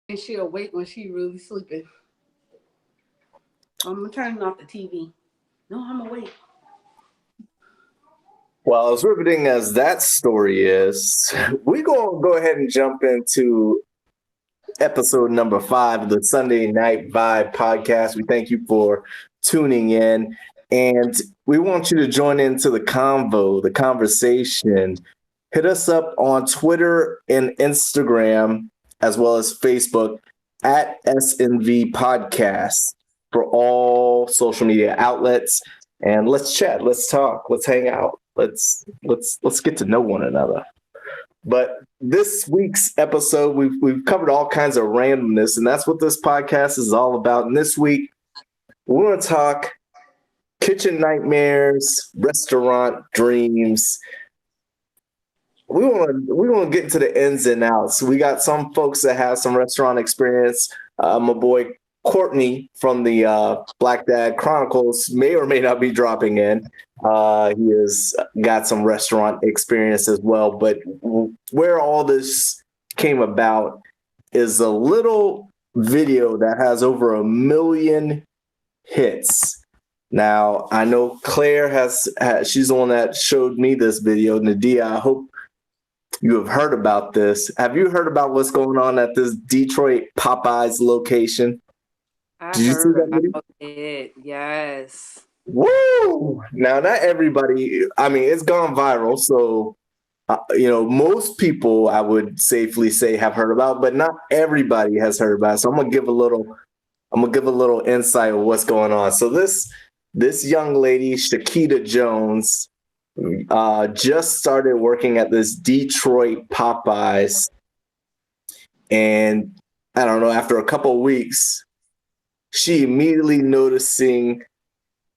And she awake when she really sleeping. I'm turning off the TV. No, I'm awake. Well, as riveting as that story is, we're going to go ahead and jump into episode number 5 of the Sunday Night Vibe podcast. We thank you for tuning in, and we want you to join into the convo, the conversation. Hit us up on Twitter and Instagram, as well as Facebook at SNV Podcast for all social media outlets. And let's chat, let's talk, let's hang out, let's get to know one another. But this week's episode, we've covered all kinds of randomness, and that's what this podcast is all about. And this week, we're going to talk kitchen nightmares, restaurant dreams. We want to get into the ins and outs. We got some folks that have some restaurant experience. My boy Courtney from the Black Dad Chronicles may or may not be dropping in. He has got some restaurant experience as well. But where all this came about is a little video that has over 1 million hits. Now, I know Claire has she's the one that showed me this video. Nadia, I hope you have heard about this. Have you heard about what's going on at this Detroit Popeyes location? I heard about it. Yes. Woo! Now, not everybody, I mean, it's gone viral. So, most people, I would safely say, have heard about, but not everybody has heard about it. So I'm going to give a little insight of what's going on. So this young lady, Shakita Jones, just started working at this Detroit Popeyes. And I don't know, after a couple of weeks, she immediately noticing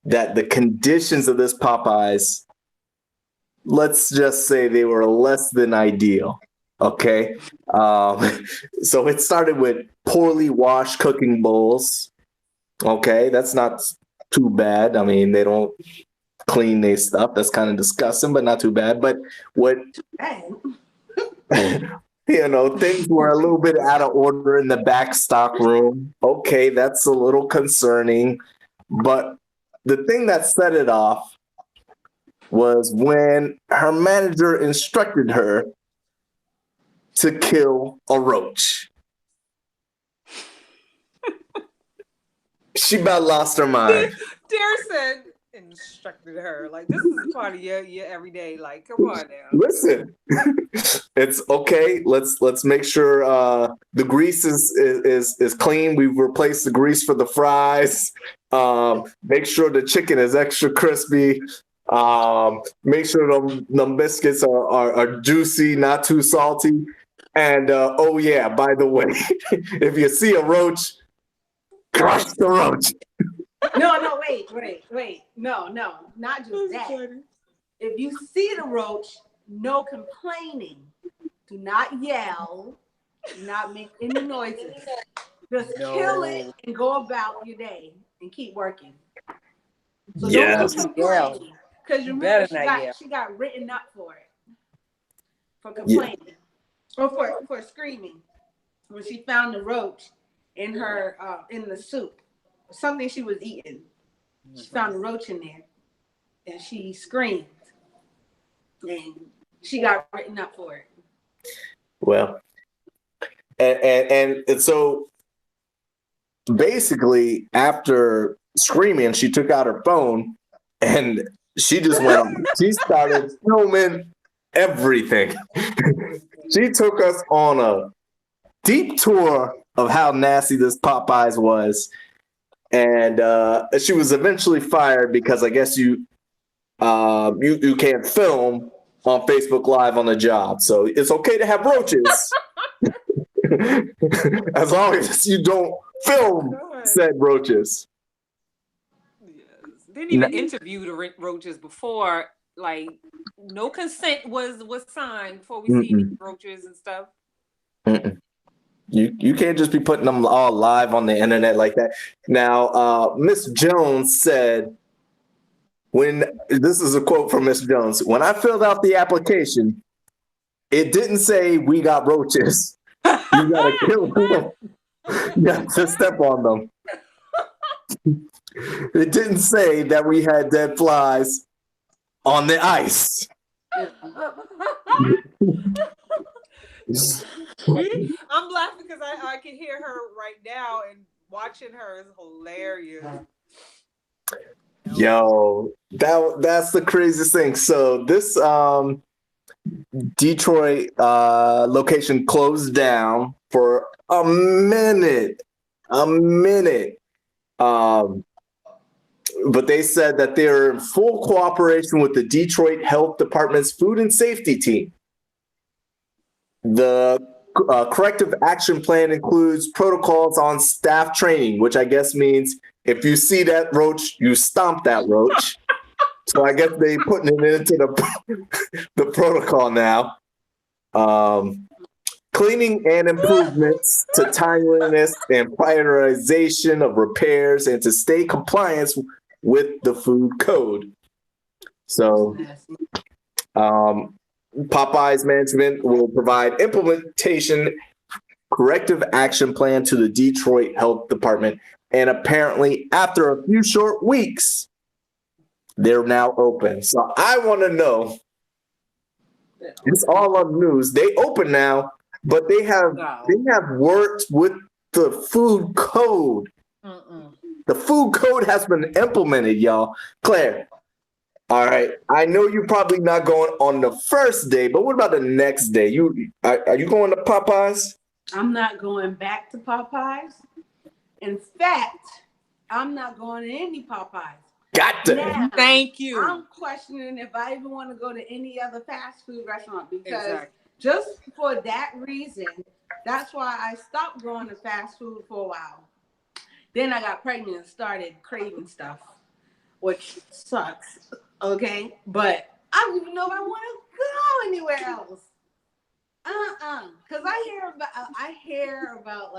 that the conditions of this Popeyes, let's just say they were less than ideal. Okay. So it started with poorly washed cooking bowls. Okay. That's not too bad. I mean, they don't clean their stuff. That's kind of disgusting, but not too bad. But what, things were a little bit out of order in the back stock room. Okay, that's a little concerning. But the thing that set it off was when her manager instructed her to kill a roach. She about lost her mind. Dearson instructed her. Like, this is part of your everyday. Like, come on now. Listen, it's okay. Let's make sure the grease is clean. We've replaced the grease for the fries. Make sure the chicken is extra crispy. Make sure them biscuits are juicy, not too salty. And oh yeah, by the way, if you see a roach, crush the roach. No, wait. No, not just that. Funny. If you see the roach, no complaining. Do not yell. Do not make any noises. Just kill it and go about your day and keep working. So don't complain. Because you remember she got written up for it. For complaining. Or for screaming. When she found the roach in her in the soup. Something she was eating. She found a roach in there. And she screamed. And she got written up for it. Well, and so basically after screaming, she took out her phone and she just went on. She started filming everything. She took us on a deep tour of how nasty this Popeyes was. And she was eventually fired because I guess you can't film on Facebook Live on the job. So it's okay to have roaches as long as you don't film said roaches. Yes. Didn't even interview the roaches before. Like, no consent was signed before we see the roaches and stuff. You can't just be putting them all live on the internet like that. Now, Miss Jones said, this is a quote from Miss Jones, when I filled out the application, it didn't say we got roaches. You got to kill them. Yeah, to step on them. It didn't say that we had dead flies on the ice. I'm laughing because I can hear her right now, and watching her is hilarious. Yo, that's the craziest thing. So this Detroit location closed down for a minute. But they said that they're in full cooperation with the Detroit Health Department's food and safety team. The corrective action plan includes protocols on staff training, which I guess means if you see that roach, you stomp that roach. So I guess they putting it into the protocol now. Cleaning and improvements to timeliness and prioritization of repairs and to stay compliance with the food code. So Popeye's management will provide implementation corrective action plan to the Detroit Health Department. And apparently after a few short weeks, they're now open. So I want to know, it's all on the news. They open now, but they have worked with the food code. The food code has been implemented, y'all. Claire, all right. I know you're probably not going on the first day, but what about the next day? Are you going to Popeyes? I'm not going back to Popeyes. In fact, I'm not going to any Popeyes. Got to. Now, thank you. I'm questioning if I even want to go to any other fast food restaurant because just for that reason, that's why I stopped going to fast food for a while. Then I got pregnant and started craving stuff, which sucks. Okay, but I don't even know if I want to go anywhere else. Because I hear about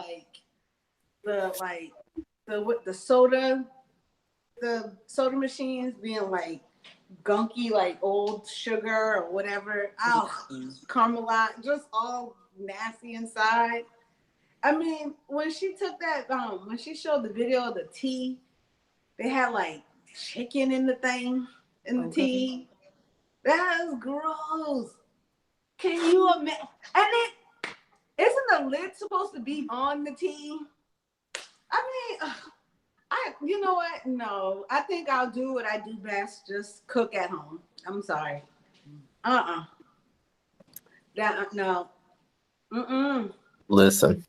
the soda machines being like gunky, like old sugar or whatever. Caramelize, just all nasty inside. I mean, when she took that, when she showed the video of the tea, they had like chicken in the thing, in the tea. That is gross. Can you imagine? And isn't the lid supposed to be on the tea? I mean, you know what? No, I think I'll do what I do best. Just cook at home. I'm sorry. No. Listen.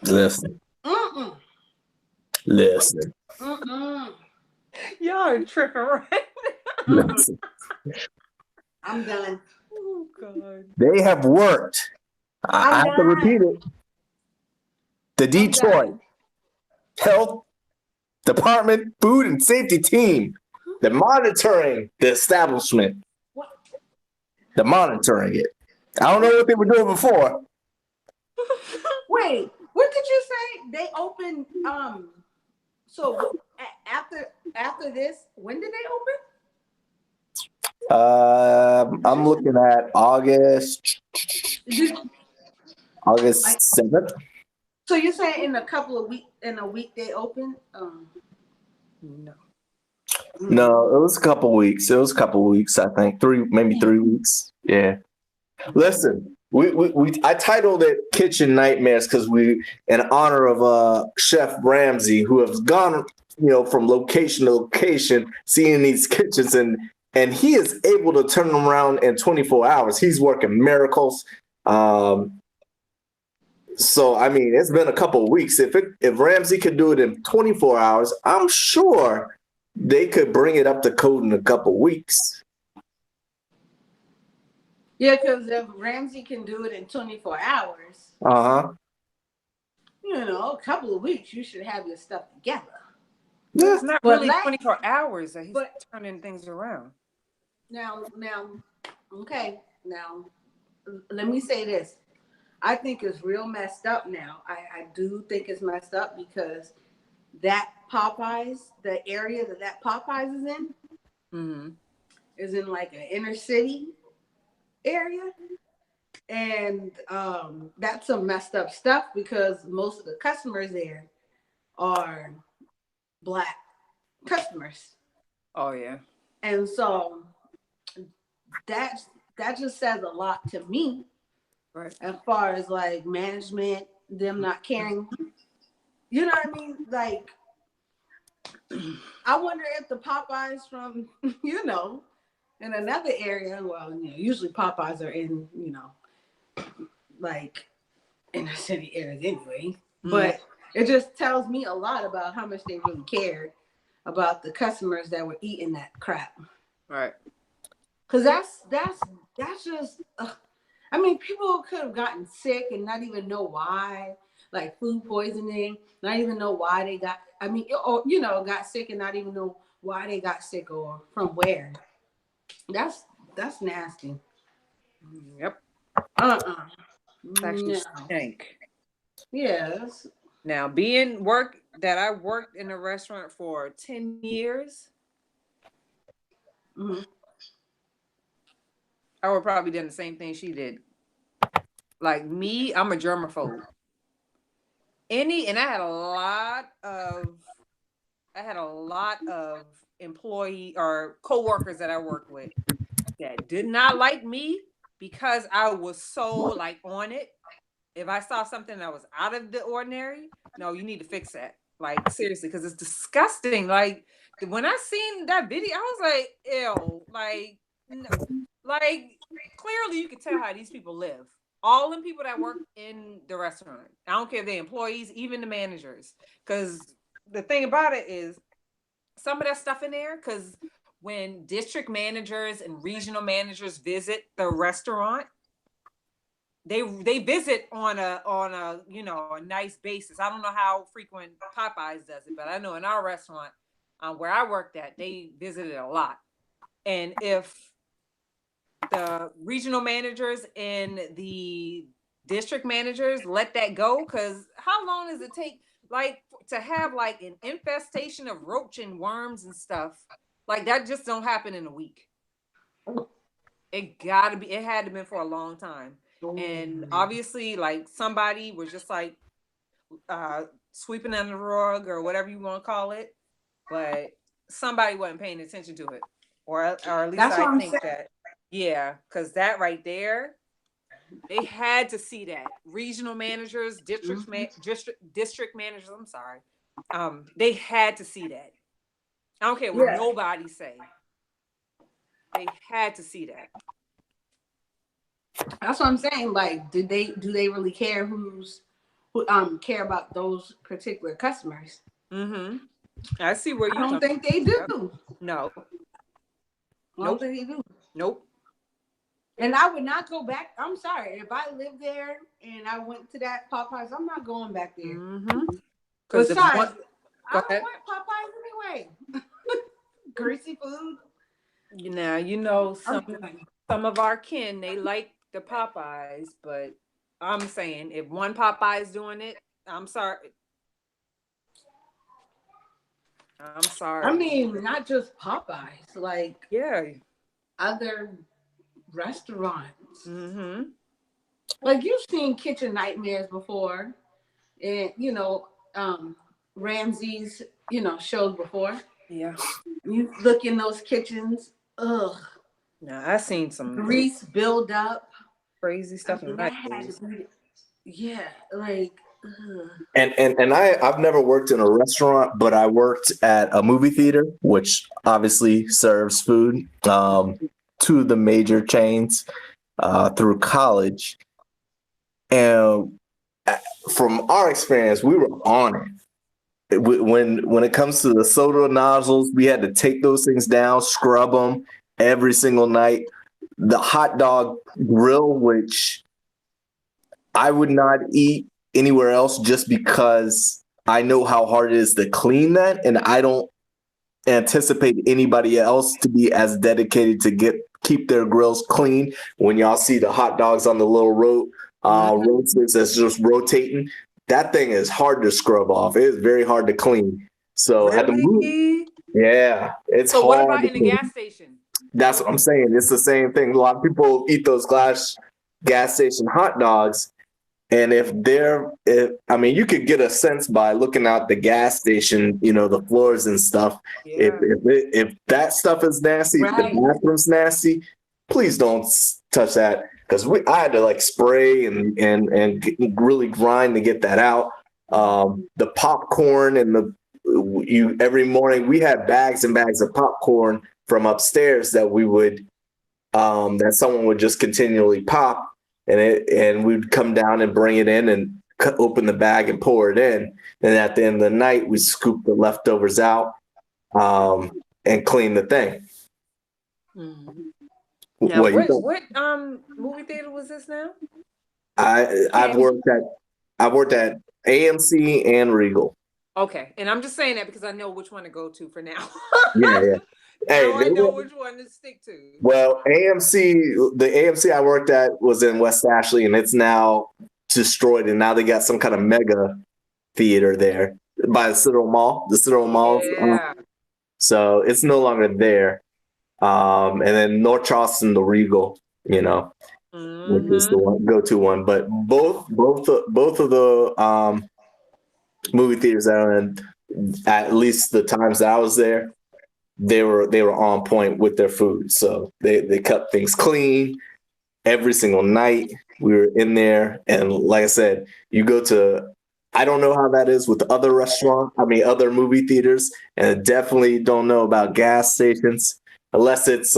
Listen. Listen. Y'all are tripping, right? Listen. I'm done. Oh God. They have worked. I have to repeat it. The Detroit Health Department Food and Safety Team. They're monitoring the establishment. What? They're monitoring it. I don't know what they were doing before. Wait, what did you say? They opened. So after this, when did they open? I'm looking at August 7th. So you're saying in a week they open? No. No, it was a couple weeks. I think 3 weeks. Yeah. Listen, I titled it Kitchen Nightmares because we, in honor of Chef Ramsay, who has gone, from location to location, seeing these kitchens, and he is able to turn them around in 24 hours. He's working miracles. So, I mean, it's been a couple of weeks. If Ramsay could do it in 24 hours, I'm sure they could bring it up to code in a couple of weeks. Yeah, because if Ramsay can do it in 24 hours, a couple of weeks, you should have your stuff together. Yeah. It's not really 24 hours that he's turning things around. Now, let me say this. I think it's real messed up now. I do think it's messed up because that Popeyes, the area that Popeyes is in, is in like an inner city area. And that's some messed up stuff because most of the customers there are Black customers. Oh yeah. And so that just says a lot to me, right, as far as like management, them not caring. You know what I mean? Like, I wonder if the Popeyes from, in another area, well, usually Popeyes are in, like in the city areas anyway. But it just tells me a lot about how much they really cared about the customers that were eating that crap. Right. Because that's just, I mean, people could have gotten sick and not even know why, like food poisoning, not even know why they got, or, got sick and not even know why they got sick or from where. That's nasty. Yep. No. Stank. Yes. Now, I worked in a restaurant for 10 years. Mm-hmm. I would probably done the same thing she did. Like me, I'm a germaphobe. And I had a lot of employee or coworkers that I worked with that did not like me because I was so like on it. If I saw something that was out of the ordinary, no, you need to fix that. Like seriously, because it's disgusting. Like when I seen that video, I was like, ew, like, no. Like clearly you could tell how these people live. All them people that work in the restaurant. I don't care if they're employees, even the managers. Because the thing about it is some of that stuff in there, because when district managers and regional managers visit the restaurant, they visit on a a nice basis. I don't know how frequent Popeyes does it, but I know in our restaurant where I worked at, they visited a lot. And if the regional managers and the district managers let that go, because how long does it take like to have like an infestation of roach and worms and stuff like that? Just don't happen in a week. It had to been for a long time. And obviously like somebody was just like sweeping under the rug or whatever you want to call it, but somebody wasn't paying attention to it, or at least I think that. Yeah, because that right there, they had to see that. Regional managers, district managers, I'm sorry. They had to see that. I don't care what nobody say. They had to see that. That's what I'm saying. Like, do they really care who care about those particular customers? Mm-hmm. I see where you. I don't think they do. No. I don't think they do. Nope. And I would not go back. I'm sorry. If I lived there and I went to that Popeyes, I'm not going back there. Mm-hmm. Besides, I don't want Popeyes anyway. Greasy food. Some of our kin, they like the Popeyes, but I'm saying if one Popeye's doing it, I'm sorry. I mean, not just Popeyes, like other restaurants. Mm-hmm. Like you've seen Kitchen Nightmares before, and Ramsay's shows before. Yeah. You look in those kitchens, ugh. Now I seen some grease build up, crazy stuff in that. Yeah, like. And I've never worked in a restaurant, but I worked at a movie theater, which obviously serves food to the major chains through college. And from our experience, we were on it. When it comes to the soda nozzles, we had to take those things down, scrub them every single night. The hot dog grill, which I would not eat anywhere else just because I know how hard it is to clean that, and I don't anticipate anybody else to be as dedicated to keep their grills clean. When y'all see the hot dogs on the little roasters that's just rotating, that thing is hard to scrub off. It is very hard to clean. So really? At the movie, it's so hard. What about in the gas station? That's what I'm saying. It's the same thing. A lot of people eat those glass gas station hot dogs. And if I mean, you could get a sense by looking out the gas station, the floors and stuff. Yeah. If that stuff is nasty, if the Right. bathroom's nasty, please don't touch that. Because I had to like spray and really grind to get that out. The popcorn and every morning we had bags and bags of popcorn from upstairs that we would that someone would just continually pop, and we'd come down and bring it in and open the bag and pour it in. And at the end of the night, we scoop the leftovers out and clean the thing. Mm-hmm. Now, what movie theater was this now? I've worked at AMC and Regal. Okay, and I'm just saying that because I know which one to go to for now. Yeah. Hey, I know which one to stick to. Well, the AMC I worked at was in West Ashley, and it's now destroyed, and now they got some kind of mega theater there by the Citadel Mall. The Citadel Mall. Yeah. So it's no longer there. And then North Charleston, the Regal, which is the go-to one. But both of the movie theaters that are in, at least the times that I was there, they were on point with their food. So they kept things clean every single night. We were in there, and like I said, you go to, I don't know how that is with other movie theaters, and I definitely don't know about gas stations. Unless it's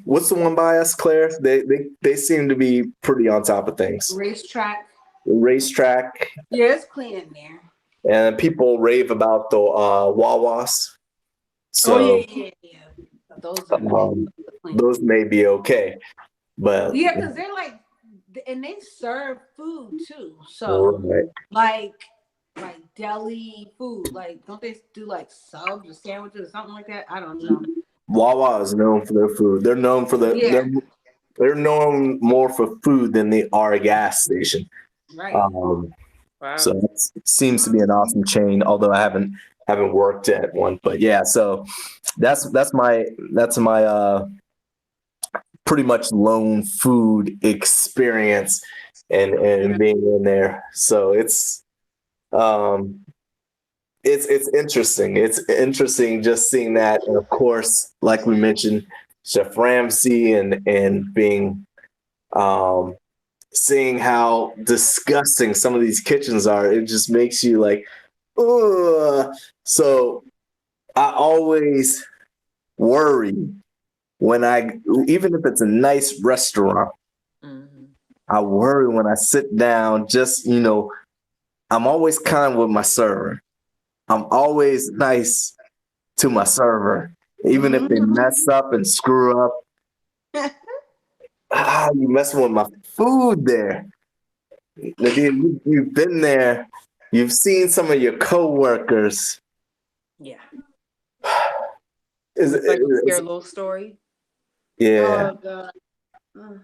what's the one by us, Claire? They seem to be pretty on top of things. Racetrack. Yeah, it's clean in there. And people rave about the Wawas. So yeah. those may be okay, but yeah, because they're like, and they serve food too. So like deli food, like don't they do like subs or sandwiches or something like that? I don't know. Wawa is known for their food. They're known for they're known more for food than they are a gas station. Right. Wow. So it seems to be an awesome chain, although I haven't worked at one. But yeah, so that's my pretty much lone food experience and being in there. So it's interesting. It's interesting just seeing that, and of course, like we mentioned, Chef Ramsay and being seeing how disgusting some of these kitchens are. It just makes you like, ugh. So I always worry when even if it's a nice restaurant, I worry when I sit down, I'm always kind with my server. I'm always nice to my server, even if they mess up and screw up. You messing with my food there. You've been there. You've seen some of your coworkers. Yeah. Is a little story? Yeah. Oh, God.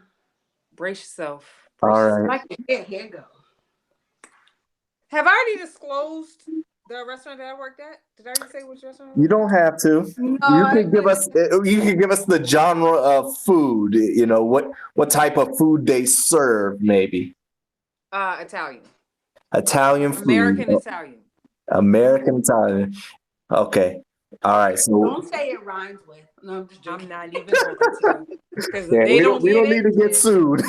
Brace yourself. All right. Like, here go. Have I already disclosed the restaurant that I worked at? Did I already say which restaurant? You don't have to. No, you can give us the genre of food. What type of food they serve, maybe. Italian. Italian food. American Italian. Okay. All right. So don't say it rhymes with. No, I'm just joking. I'm not even going to. Because we don't need to get sued.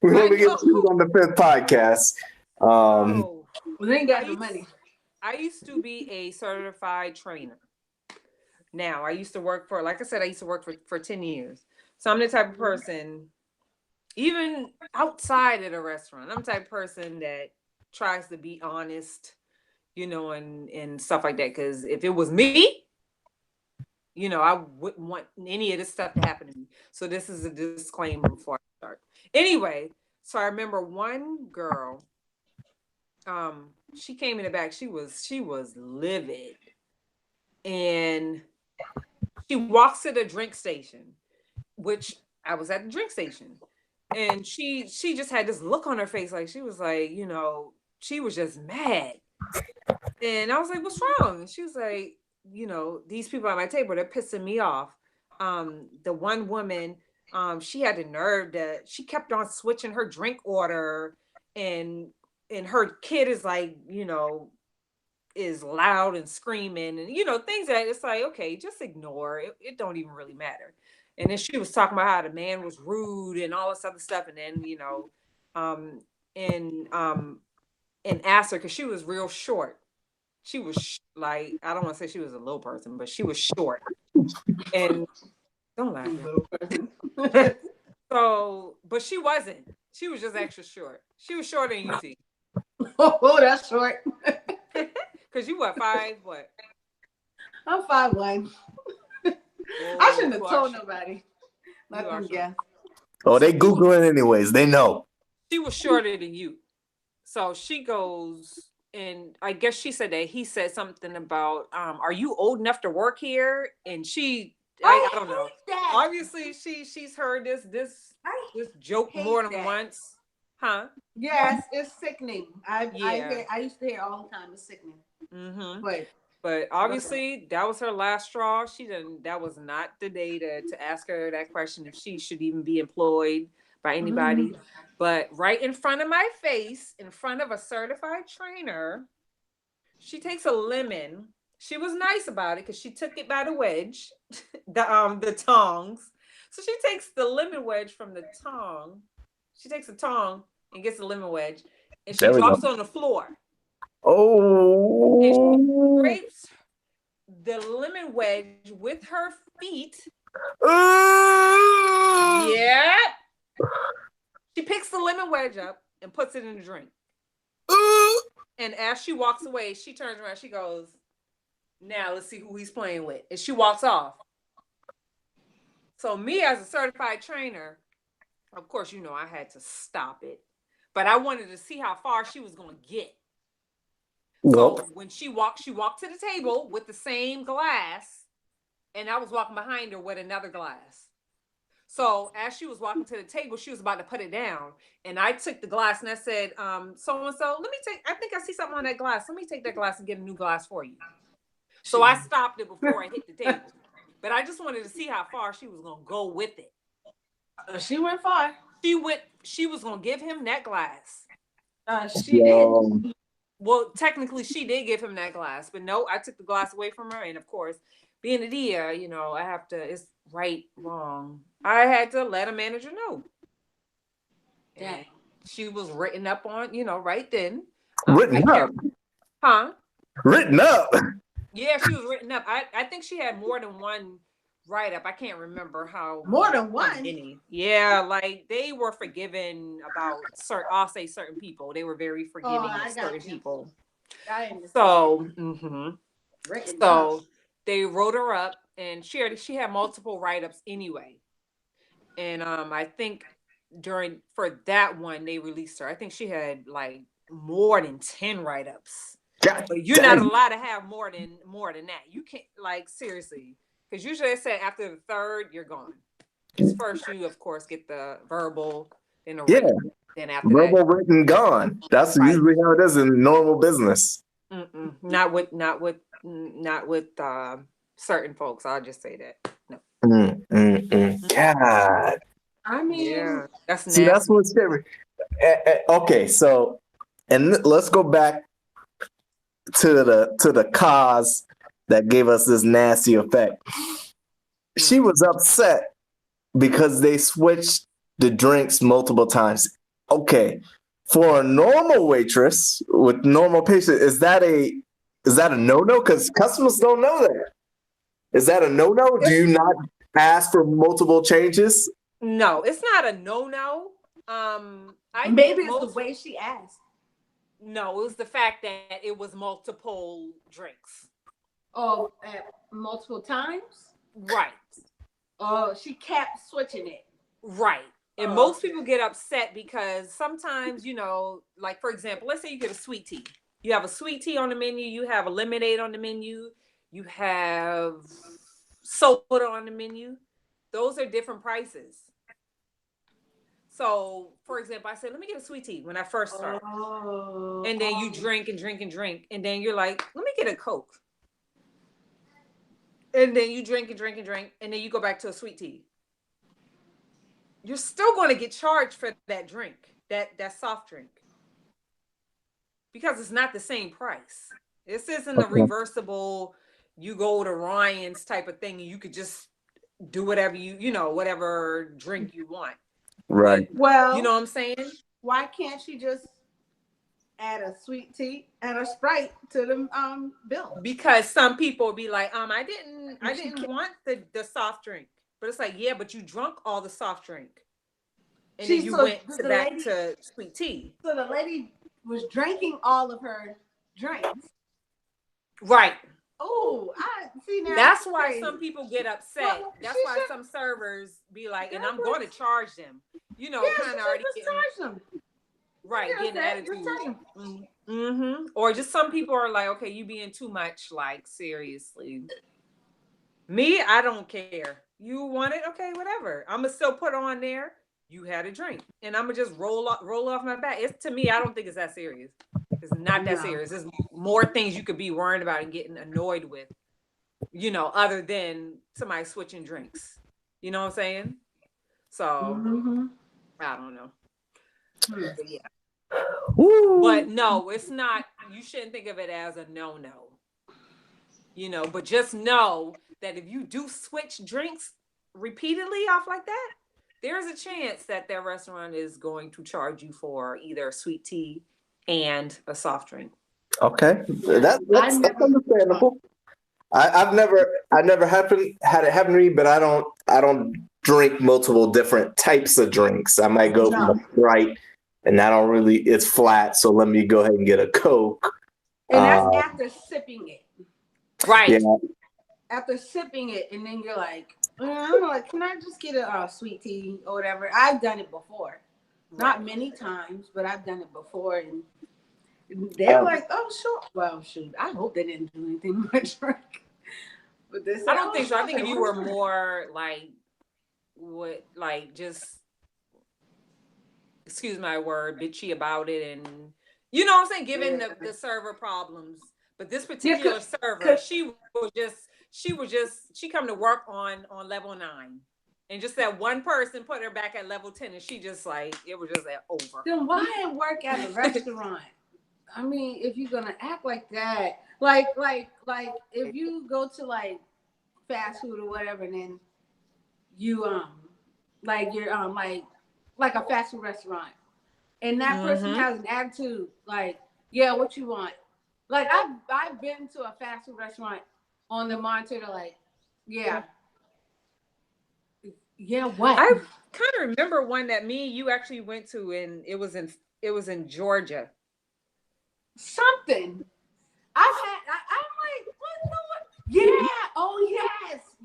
We don't need to get sued on the 5th podcast. Well, they ain't got no money. I used to be a certified trainer. Now, I used to work for 10 years. So I'm the type of person, even outside of the restaurant, I'm the type of person that tries to be honest, and stuff like that. Because if it was me, I wouldn't want any of this stuff to happen to me. So this is a disclaimer before I start. Anyway, so I remember one girl, she came in the back. She was livid, and she walks to the drink station, which I was at the drink station, and she just had this look on her face, like she was like, she was just mad, and I was like, "What's wrong?" And she was like, "These people at my table, they're pissing me off." The one woman, she had the nerve that she kept on switching her drink order, and her kid is like, is loud and screaming, and things that it's like, okay, just ignore it. It don't even really matter. And then she was talking about how the man was rude and all this other stuff, and then um, and asked her because she was real short. She was like, I don't want to say she was a little person, but she was short. And don't laugh. Little person. So, but she wasn't. She was just extra short. She was shorter than you, T. Oh, that's short. Because you what, 5? What? I'm 5'1". I shouldn't have told nobody. Let them guess. Oh, they Googling anyways. They know. She was shorter than you. So she goes, and I guess she said that he said something about, are you old enough to work here? And I don't know. That. Obviously, she's heard this joke more than once. Huh? Yes, it's sickening. I used to hear all the time. It's sickening. Mm-hmm. But obviously that was her last straw. That was not the day to ask her that question if she should even be employed by anybody. Mm-hmm. But right in front of my face, in front of a certified trainer, she takes a lemon. She was nice about it because she took it by the wedge, the tongs. So she takes the lemon wedge from the tongue. She takes the tongue and gets the lemon wedge, and she drops it on the floor. Oh. And she scrapes the lemon wedge with her feet. Yeah. She picks the lemon wedge up and puts it in the drink. And as she walks away, she turns around. She goes, now let's see who he's playing with. And she walks off. So me as a certified trainer, of course, I had to stop it. But I wanted to see how far she was going to get. So when she walked to the table with the same glass, and I was walking behind her with another glass. So as she was walking to the table, she was about to put it down. And I took the glass and I said, so-and-so, I think I see something on that glass. Let me take that glass and get a new glass for you. So I stopped it before I hit the table. But I just wanted to see how far she was going to go with it. She went far. She was going to give him that glass. She did. Well, technically she did give him that glass, but no, I took the glass away from her. And of course, being a Dia, I have to, it's right, wrong. I had to let a manager know. Yeah. She was written up on, right then. Written up? Huh? Written up? Yeah, she was written up. I think she had more than one write-up. I can't remember how. More than one? Yeah, like they were forgiving about I'll say certain people. They were very forgiving of certain people. So, they wrote her up, and she had multiple write-ups anyway. And I think for that one they released her. I think she had like more than 10 write-ups. But you're not allowed to have more than that. You can't, like, seriously, because usually they say after the third you're gone. Because first you of course get the verbal, then the written, then after verbal, written, gone. That's usually how it is in normal business. Not with certain folks. I'll just say that. No. God. I mean, that's nasty. That's what's scary. Okay, so, and let's go back to the cause that gave us this nasty effect. She was upset because they switched the drinks multiple times. Okay, for a normal waitress with normal patients, is that a no-no? Because customers don't know that. Is that a no-no? Do you not ask for multiple changes? No, it's not a no-no. Maybe it's the way she asked. No, it was the fact that it was multiple drinks. Oh, at multiple times? Right. Oh, she kept switching it. Right. And most people get upset because sometimes, like, for example, let's say you get a sweet tea. You have a sweet tea on the menu. You have a lemonade on the menu. You have soda on the menu. Those are different prices. So, for example, I said, let me get a sweet tea when I first started. And then you drink and drink and drink. And then you're like, let me get a Coke. And then you drink and drink and drink. And then you go back to a sweet tea. you're still going to get charged for that drink, that soft drink, because it's not the same price. This isn't a reversible, you go to Ryan's type of thing and you could just do whatever whatever drink you want. Right. But, well, you know what I'm saying? Why can't she just add a sweet tea and a Sprite to the bill? Because some people will be like, I didn't want the soft drink. But it's like, yeah, but you drunk all the soft drink. And then you went back to sweet tea. So the lady was drinking all of her drinks. Right. Oh, I see now. That's why some people get upset. Well, that's why some servers be like, and I'm going to charge them. You know, kind of already charge them. Right, getting attitude. Mm-hmm. Or just some people are like, okay, you being too much. Like, seriously. Me, I don't care. You want it? Okay, whatever. I'm gonna still put on there. You had a drink, and I'm gonna just roll off my back. It's, to me, I don't think it's that serious. It's not that serious. There's more things you could be worried about and getting annoyed with, you know, other than somebody switching drinks. You know what I'm saying? So I don't know. But yeah. Woo. But no, it's not. You shouldn't think of it as a no. You know, but just know that if you do switch drinks repeatedly off like that, there's a chance that their restaurant is going to charge you for either a sweet tea and a soft drink. Okay, that's understandable. I never had it happen to me, but I don't drink multiple different types of drinks. I might go from a Sprite, and I don't really, it's flat, so let me go ahead and get a Coke. And that's after sipping it. Right. Yeah. After sipping it, and then you're like, I'm like, can I just get a sweet tea or whatever? I've done it before. Not many times, but I've done it before. And they're like, oh, sure. Well, shoot. I hope they didn't do anything with my drink. But they said, I don't think so. I think if you were more just, excuse my word, bitchy about it, and you know what I'm saying, giving the server problems. But this particular server, she come to work on level 9. And just that one person put her back at level 10, and she just like, it was just over. Then why work at a restaurant? I mean, if you're gonna act like that, like if you go to like fast food or whatever, and then you like a fast food restaurant, and that person has an attitude like, yeah, what you want? Like I've been to a fast food restaurant on the monitor, like, yeah, what? I kind of remember one that me and you actually went to, and it was in Georgia. Something. I'm like, what? Yeah. Oh yes.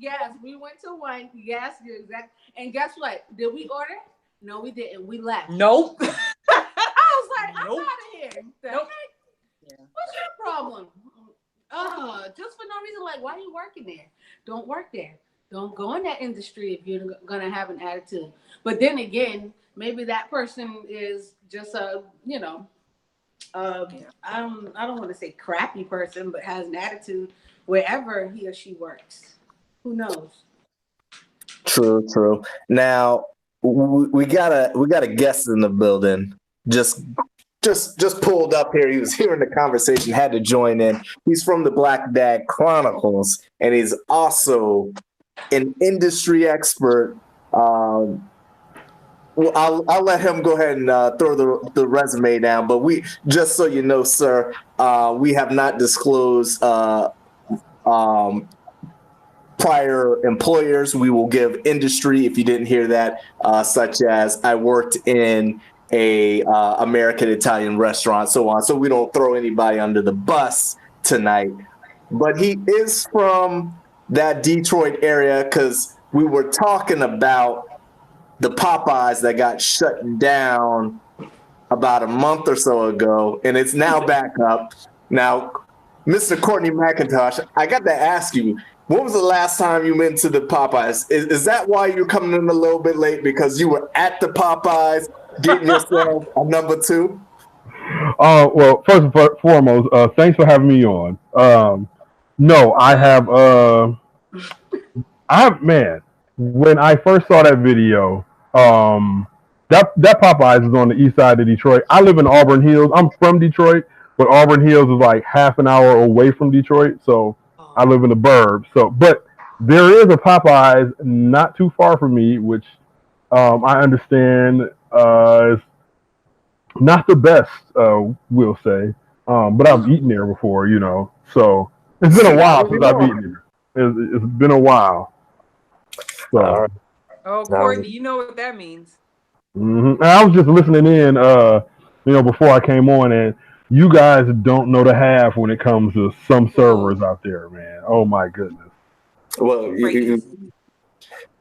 We went to one. Yes, you're exact. And guess what? Did we order? No, we didn't. We left. Nope. I was like, I'm out of here. Nope. Yeah. What's your problem? Just for no reason. Like, why are you working there? Don't work there. Don't go in that industry if you're gonna have an attitude. But then again, maybe that person is just a, I don't want to say crappy person, but has an attitude wherever he or she works. Who knows? True. Now we got a guest in the building. Just pulled up here. He was hearing the conversation, had to join in. He's from the Black Dad Chronicles, and he's also an industry expert. Well, I'll let him go ahead and throw the resume down. But we, just so you know, sir, we have not disclosed prior employers. We will give industry, if you didn't hear that, such as I worked in a American Italian restaurant, so on. So we don't throw anybody under the bus tonight. But he is from that Detroit area, because we were talking about the Popeyes that got shut down about a month or so ago, and it's now back up. Now, Mr. Courtney McIntosh, I got to ask you, when was the last time you went to the Popeyes? Is that why you're coming in a little bit late, because you were at the Popeyes getting yourself a number 2? Well, first and foremost, thanks for having me on. No, I have, man, when I first saw that video, That Popeyes is on the east side of Detroit. I live in Auburn Hills. I'm from Detroit, but Auburn Hills is like half an hour away from Detroit. So I live in the burbs. So, but there is a Popeyes not too far from me, which I understand is not the best, we'll say. But I've eaten there before, So it's been a while since I've eaten there. It's been a while. So. All right. Oh, Courtney, you know what that means. And I was just listening in, before I came on, and you guys don't know the half when it comes to some servers out there, man. Oh my goodness. Well,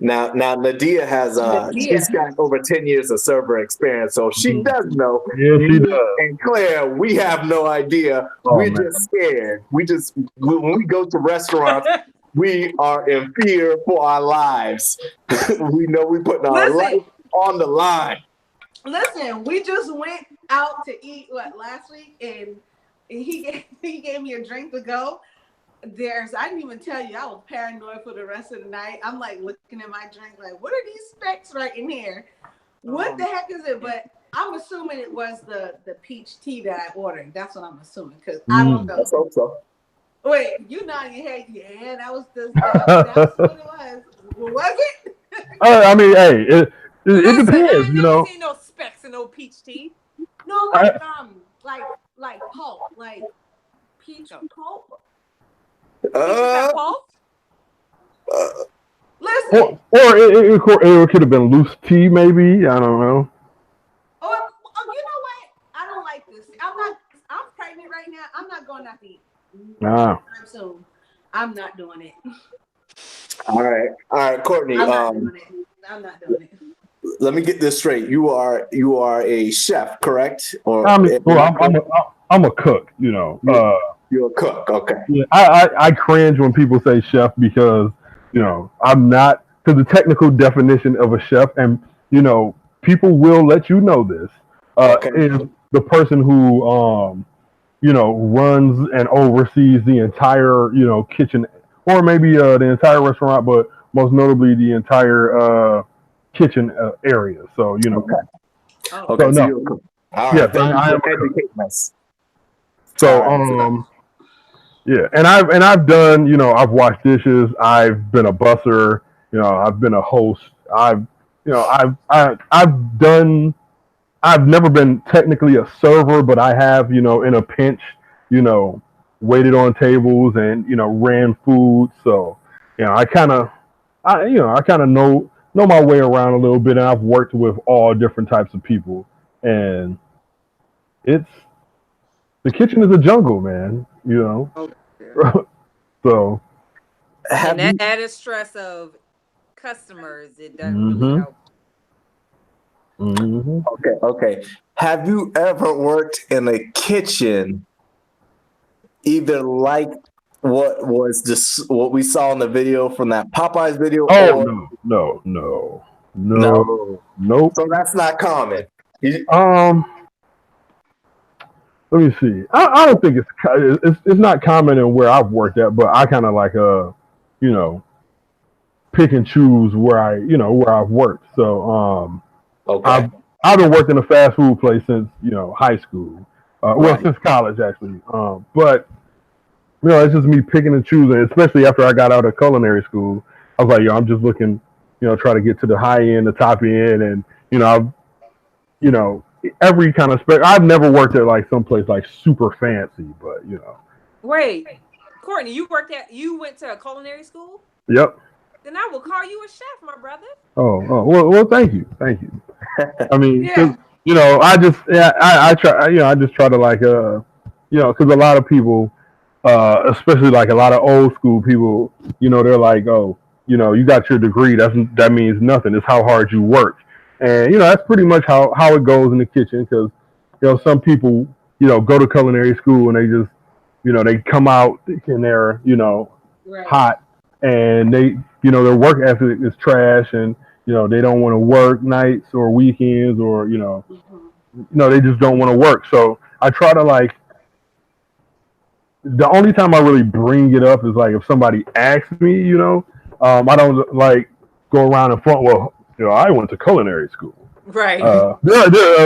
now Nadia has she's got over 10 years of server experience, so she does know. Yeah, she does. And Claire, we have no idea. We're just scared. When we go to restaurants, we are in fear for our lives. We know we putting our life on the line. Listen, we just went out to eat last week, and he gave me a drink to go. I didn't even tell you, I was paranoid for the rest of the night. I'm like looking at my drink, like, what are these specks right in here? What the heck is it? But I'm assuming it was the peach tea that I ordered. That's what I'm assuming, because I don't know. Let's hope so. Wait, you nodding your head? Yeah, that's what it was. Was it? I mean, hey, it depends, I never seen no specks and no peach tea. No, like pulp, like peach pulp. Pulp? Listen. Or it could have been loose tea, maybe. I don't know. Oh, you know what? I don't like this. I'm pregnant right now. I'm not going out to eat. Soon. I'm not doing it. All right, Courtney. I'm not doing it. Let me get this straight. You are a chef, correct? Or I'm a cook. You're a cook, okay? Yeah, I cringe when people say chef because I'm not, to the technical definition of a chef, and people will let you know this. Is the person who runs and oversees the entire kitchen, or maybe the entire restaurant, but most notably the entire kitchen area. So Okay. So no. You're a cook. All right. Yes, I am educating us. So yeah, and I've done, I've washed dishes, I've been a busser, I've been a host, I've done. I've never been technically a server, but I have, in a pinch, waited on tables and ran food. So I kind of know my way around a little bit, and I've worked with all different types of people, and the kitchen is a jungle, man. So and that added stress of customers, it doesn't really help. Okay. Have you ever worked in a kitchen, either like what we saw in the video from that Popeyes video? Oh, no. Nope. So that's not common. Let me see. I don't think it's not common in where I've worked at, but I kind of like pick and choose where I've worked. So I've been working a fast food place since high school. Well, since college actually. But it's just me picking and choosing. Especially after I got out of culinary school, I was like, I'm just looking, try to get to the high end, the top end, and every kind of spec. I've never worked at like someplace like super fancy, but Wait, Courtney, you went to a culinary school? Yep. Then I will call you a chef, my brother. Oh, well, thank you. I mean, I just try to like, because a lot of people, especially like a lot of old school people, they're like, oh, you got your degree. That means nothing. It's how hard you work. And, that's pretty much how it goes in the kitchen. Because, some people, go to culinary school and they just, they come out and they're, hot, and they, their work ethic is trash, and, they don't want to work nights or weekends, or, they just don't want to work. So I try to like, the only time I really bring it up is like if somebody asks me, I don't like go around in front. Well, I went to culinary school. Right. A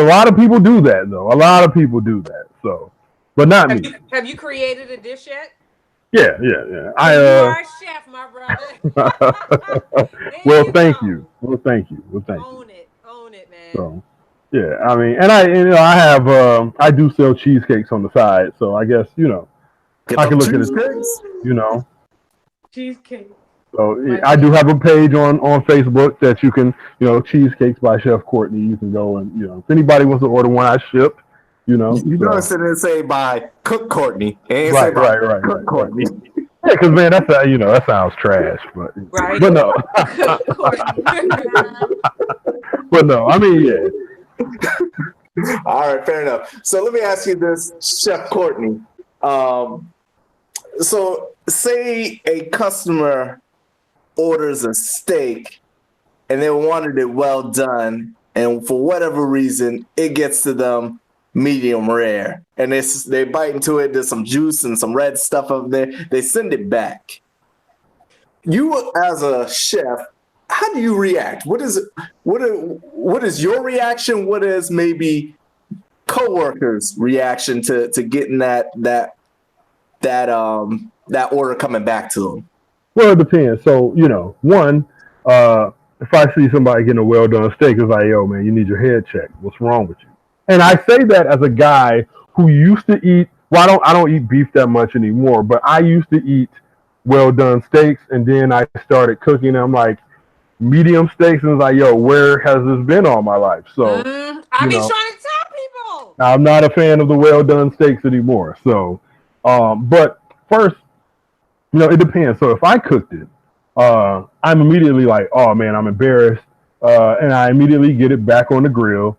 lot of people do that, though. A lot of people do that. So, but not me. Have you created a dish yet? Yeah. You are a chef, my brother. Well, thank you. Own it, man. So, yeah, I mean, and I have, I do sell cheesecakes on the side, so I guess I can look at it, cheesecake. So I do have a page on Facebook that you can, Cheesecakes by Chef Courtney. You can go and if anybody wants to order one, I ship. You notice it didn't say by Cook Courtney. Right. Cook Courtney. Yeah, because man, that's that sounds trash, but no. But no, I mean, yeah. All right, fair enough. So let me ask you this, Chef Courtney. So say a customer orders a steak and they wanted it well done, and for whatever reason, it gets to them medium rare, and they bite into it. There's some juice and some red stuff up there. They send it back. You, as a chef, how do you react? What is your reaction? What is maybe coworkers' reaction to getting that order coming back to them? Well, it depends. So one, if I see somebody getting a well done steak, it's like, yo, man, you need your head checked. What's wrong with you? And I say that as a guy who used to eat. Well, I don't eat beef that much anymore, but I used to eat well done steaks, and then I started cooking. And I'm like, medium steaks, and it's like, yo, where has this been all my life? So I be trying to tell people. I'm not a fan of the well done steaks anymore. So, but first, it depends. So if I cooked it, I'm immediately like, oh man, I'm embarrassed, and I immediately get it back on the grill,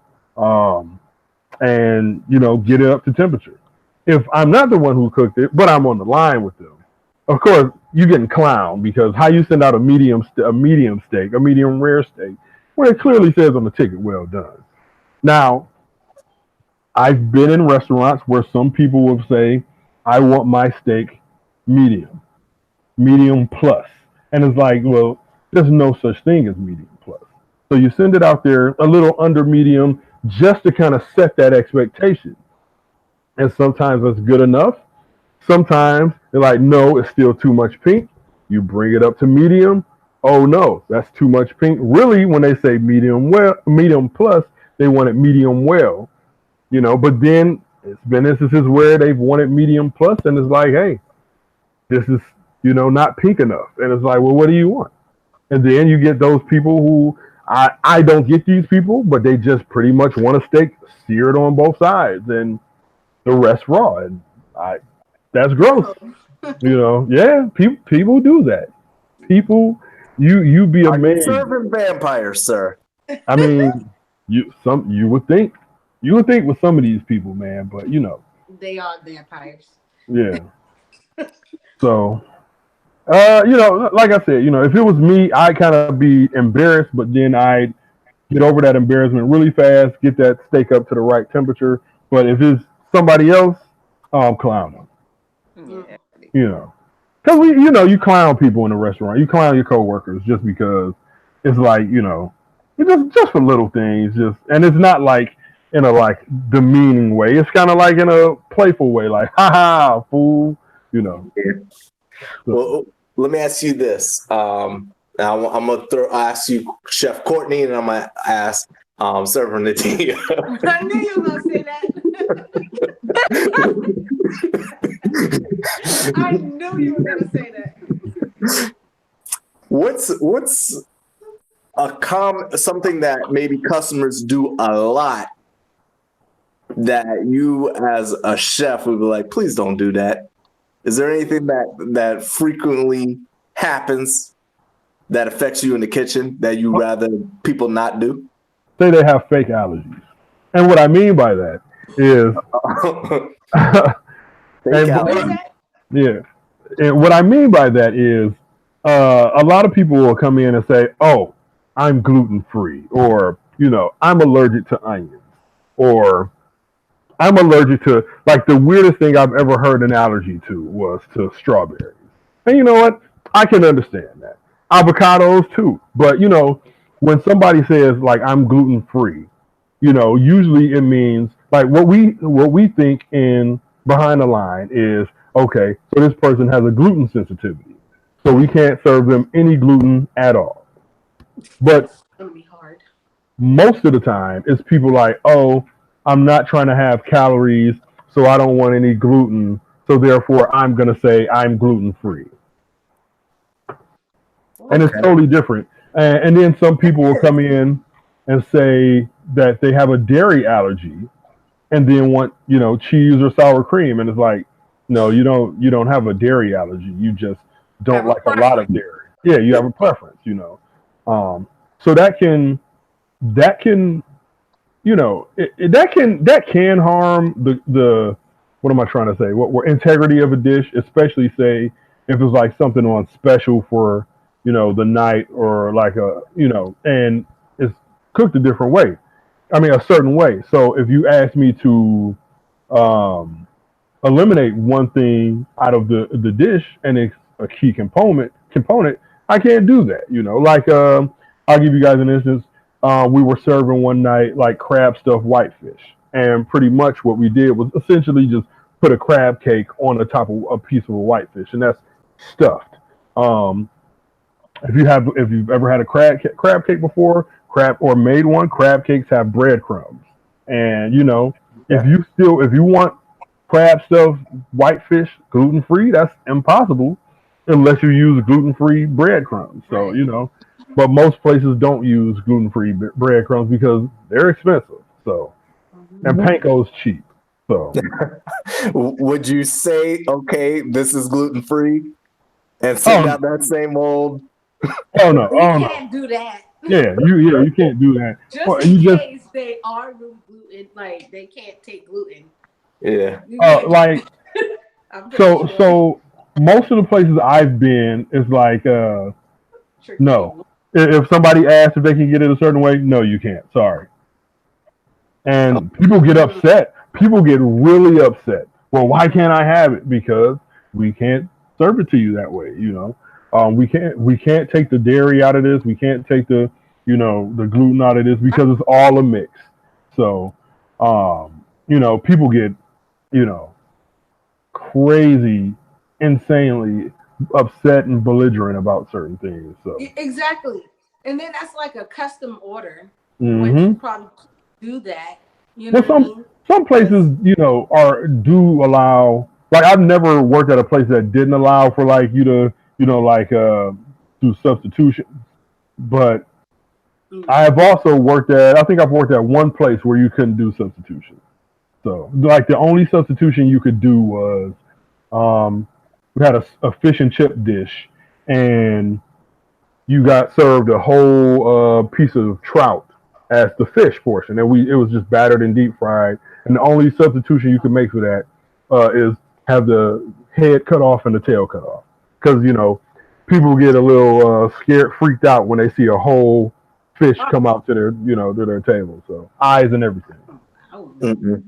and get it up to temperature. If I'm not the one who cooked it, but I'm on the line with them, of course you're getting clowned, because how you send out a medium steak, a medium rare steak, where it clearly says on the ticket, well done. Now, I've been in restaurants where some people will say, I want my steak medium plus. And it's like, well, there's no such thing as medium plus. So you send it out there a little under medium just to kind of set that expectation. And sometimes that's good enough. Sometimes they're like, no, it's still too much pink. You bring it up to medium. Oh no, that's too much pink. Really, when they say medium plus, they want it medium well. But then it's been instances where they've wanted medium plus, and it's like, hey, this is, not pink enough. And it's like, well, what do you want? And then you get those people who, I don't get these people, but they just pretty much want a steak seared on both sides and the rest raw. And that's gross. Yeah, people do that. People, you be amazed. Are you serving vampires, sir? I mean, you would think with some of these people, man, but they are vampires. Yeah. So, like I said, if it was me, I'd kind of be embarrassed, but then I'd get over that embarrassment really fast, get that steak up to the right temperature. But if it's somebody else, I'm clowning them. Yeah. Because you clown people in a restaurant. You clown your coworkers just because it's like, it's just for little things. And it's not like in a like demeaning way. It's kind of like in a playful way, like, ha ha, fool. Yeah. Well, let me ask you this. I'm gonna ask you, Chef Courtney, and I'm gonna ask Server Nadia. I knew you were gonna say that. I knew you were gonna say that. What's something that maybe customers do a lot that you as a chef would be like, please don't do that? Is there anything that frequently happens that affects you in the kitchen that you rather people not do? Say they have fake allergies. And what I mean by that is and what I mean by that is a lot of people will come in and say, oh, I'm gluten free, or I'm allergic to onions, or I'm allergic to, like, the weirdest thing I've ever heard an allergy to was to strawberries. And you know what? I can understand that. Avocados too. But when somebody says like I'm gluten free, usually it means like what we think in behind the line is okay. So this person has a gluten sensitivity, so we can't serve them any gluten at all. But It's gonna be hard. most of the time, it's people like, oh, I'm not trying to have calories, so I don't want any gluten. So therefore, I'm gonna say I'm gluten free, and it's Okay. totally different. And then some people will Yes. come in and say that they have a dairy allergy, and then want cheese or sour cream, and it's like, no, you don't have a dairy allergy. You just don't Have a like a lot of preference. dairy. Yeah, you have a preference. So that can that can harm the what am I trying to say? What integrity of a dish, especially say if it's like something on special for the night or like and it's cooked a different way. I mean, a certain way. So if you ask me to um, eliminate one thing out of the dish and it's a key component, I can't do that. Like I'll give you guys an instance. We were serving one night like crab stuffed whitefish, and pretty much what we did was essentially just put a crab cake on the top of a piece of a whitefish, and that's stuffed. Um, if you've ever had a crab cake before, crab or made one, crab cakes have breadcrumbs, and Yeah. if you want crab stuffed whitefish gluten free, that's impossible unless you use gluten free breadcrumbs. So Right. but most places don't use gluten free breadcrumbs because they're expensive. So and Mhm. panko's cheap. So Would you say, okay, this is gluten free, and send oh out that same old? oh no, We oh no. can't do that. You can't do that. Just Well, in you just case they are really gluten, like they can't take gluten. Yeah. You can't. like I'm pretty so sure. so most of the places I've been is like Trick or treat. no. If somebody asks if they can get it a certain way, no, you can't. Sorry. And people get Mm. upset. People get really upset. Well, why can't I have it? Because we can't serve it to you that way. We can't take the dairy out of this. We can't take the gluten out of this because it's all a mix. So, people get you know crazy, insanely upset and belligerent about certain things. So, Exactly. And then that's like a custom order, which you hmm probably can't do that. You know well, what I some mean? some Because places, are do allow. Like I've never worked at a place that didn't allow for like you to, like do substitution. But I've also worked at. I think I've worked at one place where you couldn't do substitution. So like the only substitution you could do was we had a fish and chip dish, and you got served a whole piece of trout as the fish portion, and it was just battered and deep fried. And the only substitution you can make for that is have the head cut off and the tail cut off, because people get a little scared, freaked out when they see a whole fish come out to their table, so eyes and everything. I don't know. Mm-mm.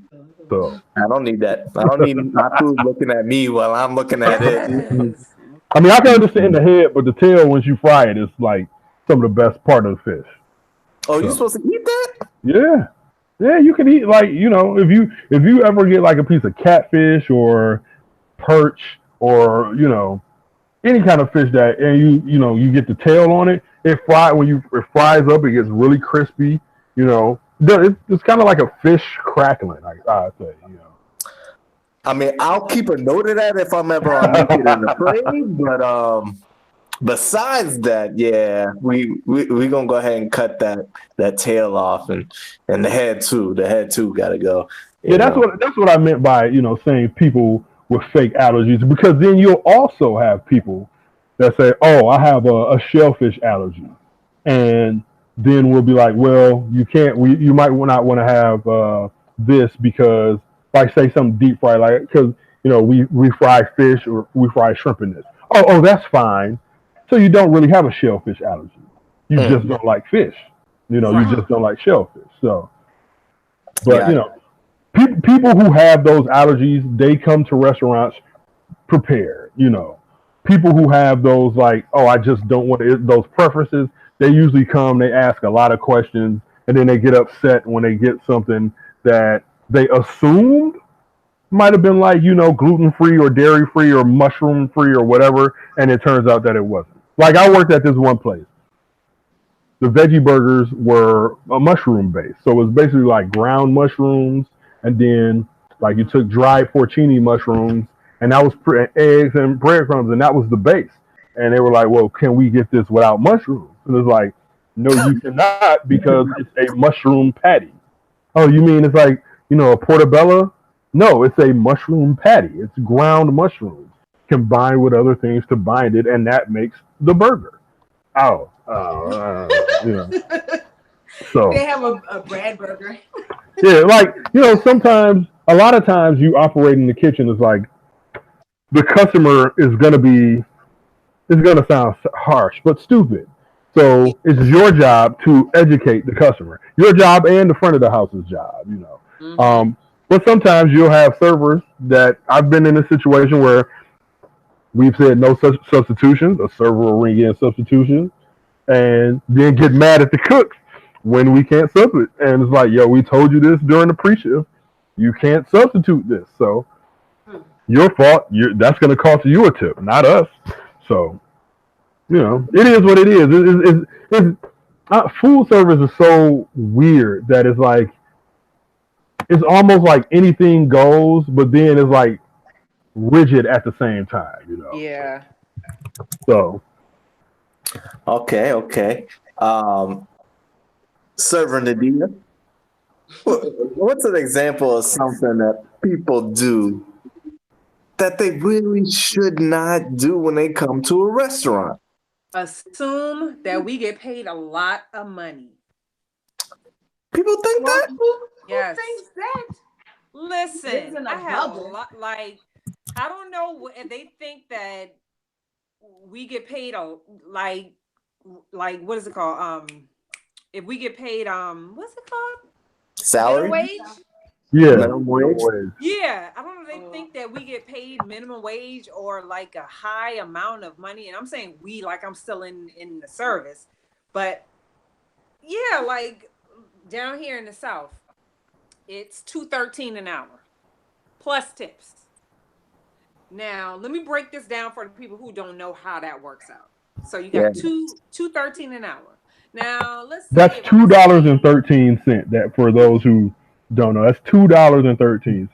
So I don't need that. I don't need my food looking at me while I'm looking at it. Yes. I mean, I can understand Mm-mm. the head, but the tail once you fry it is like some of the best part of the fish. Oh, you So supposed to eat that? yeah. Yeah, you can eat like if you ever get like a piece of catfish or perch or any kind of fish that and you get the tail on it, it fries up, it gets really crispy. It's kind of like a fish crackling. I say. I mean, I'll keep a note of that if I'm ever on Naked and Afraid. But besides that, yeah, we gonna go ahead and cut that tail off and the head too. The head too got to go. Yeah, that's what I meant by saying people with fake allergies, because then you'll also have people that say, "Oh, I have a shellfish allergy," and then we'll be like, "Well, you can't. You might not want to have this because, like, say something deep fried, like because we fry fish or we fry shrimp in this. Oh, that's fine. So you don't really have a shellfish allergy. You just Mm, don't like fish. You Right. just don't like shellfish. So, but yeah. people who have those allergies, they come to restaurants prepared. People who have those like, oh, I just don't want it, those preferences, they usually come, they ask a lot of questions, and then they get upset when they get something that they assumed might have been like, gluten-free or dairy-free or mushroom-free or whatever, and it turns out that it wasn't. Like, I worked at this one place. The veggie burgers were a mushroom base. So it was basically like ground mushrooms, and then like you took dried porcini mushrooms, and that was eggs and breadcrumbs, and that was the base. And they were like, well, can we get this without mushrooms? And it's like, no, you cannot, because it's a mushroom patty. Oh, you mean it's like, a portobello? No, it's a mushroom patty. It's ground mushrooms combined with other things to bind it, and that makes the burger. So they have a bread burger. Yeah, like, sometimes, a lot of times you operate in the kitchen is like, the customer is going to be, it's going to sound harsh, but stupid. So it's your job to educate the customer. Your job and the front of the house's job, Mm-hmm. But sometimes you'll have servers that, I've been in a situation where we've said no such substitutions. A server will ring in substitutions and then get mad at the cooks when we can't substitute. And it's like, yo, we told you this during the pre-shift. You can't substitute this. So your fault. That's going to cost you a tip, not us. So, it is what it is. Food service is so weird that it's like, it's almost like anything goes, but then it's like rigid at the same time, Yeah. So. Okay. Server Nadia, what's an example of something that people do that they really should not do when they come to a restaurant? Assume that we get paid a lot of money. People think that? Yes. Who thinks that? Listen, I have a lot, like, I don't know if they think that we get paid like what is it called? If we get paid what's it called? Salary? Minimum wage? Yeah. Minimum wage? Yeah. I don't know if they think that we get paid minimum wage or like a high amount of money. And I'm saying we, like I'm still in the service. But yeah, like down here in the South, it's $2.13 an hour plus tips. Now, let me break this down for the people who don't know how that works out. So you got $2.13 an hour. Now, that's $2.13. That for those who don't know, that's $2.13.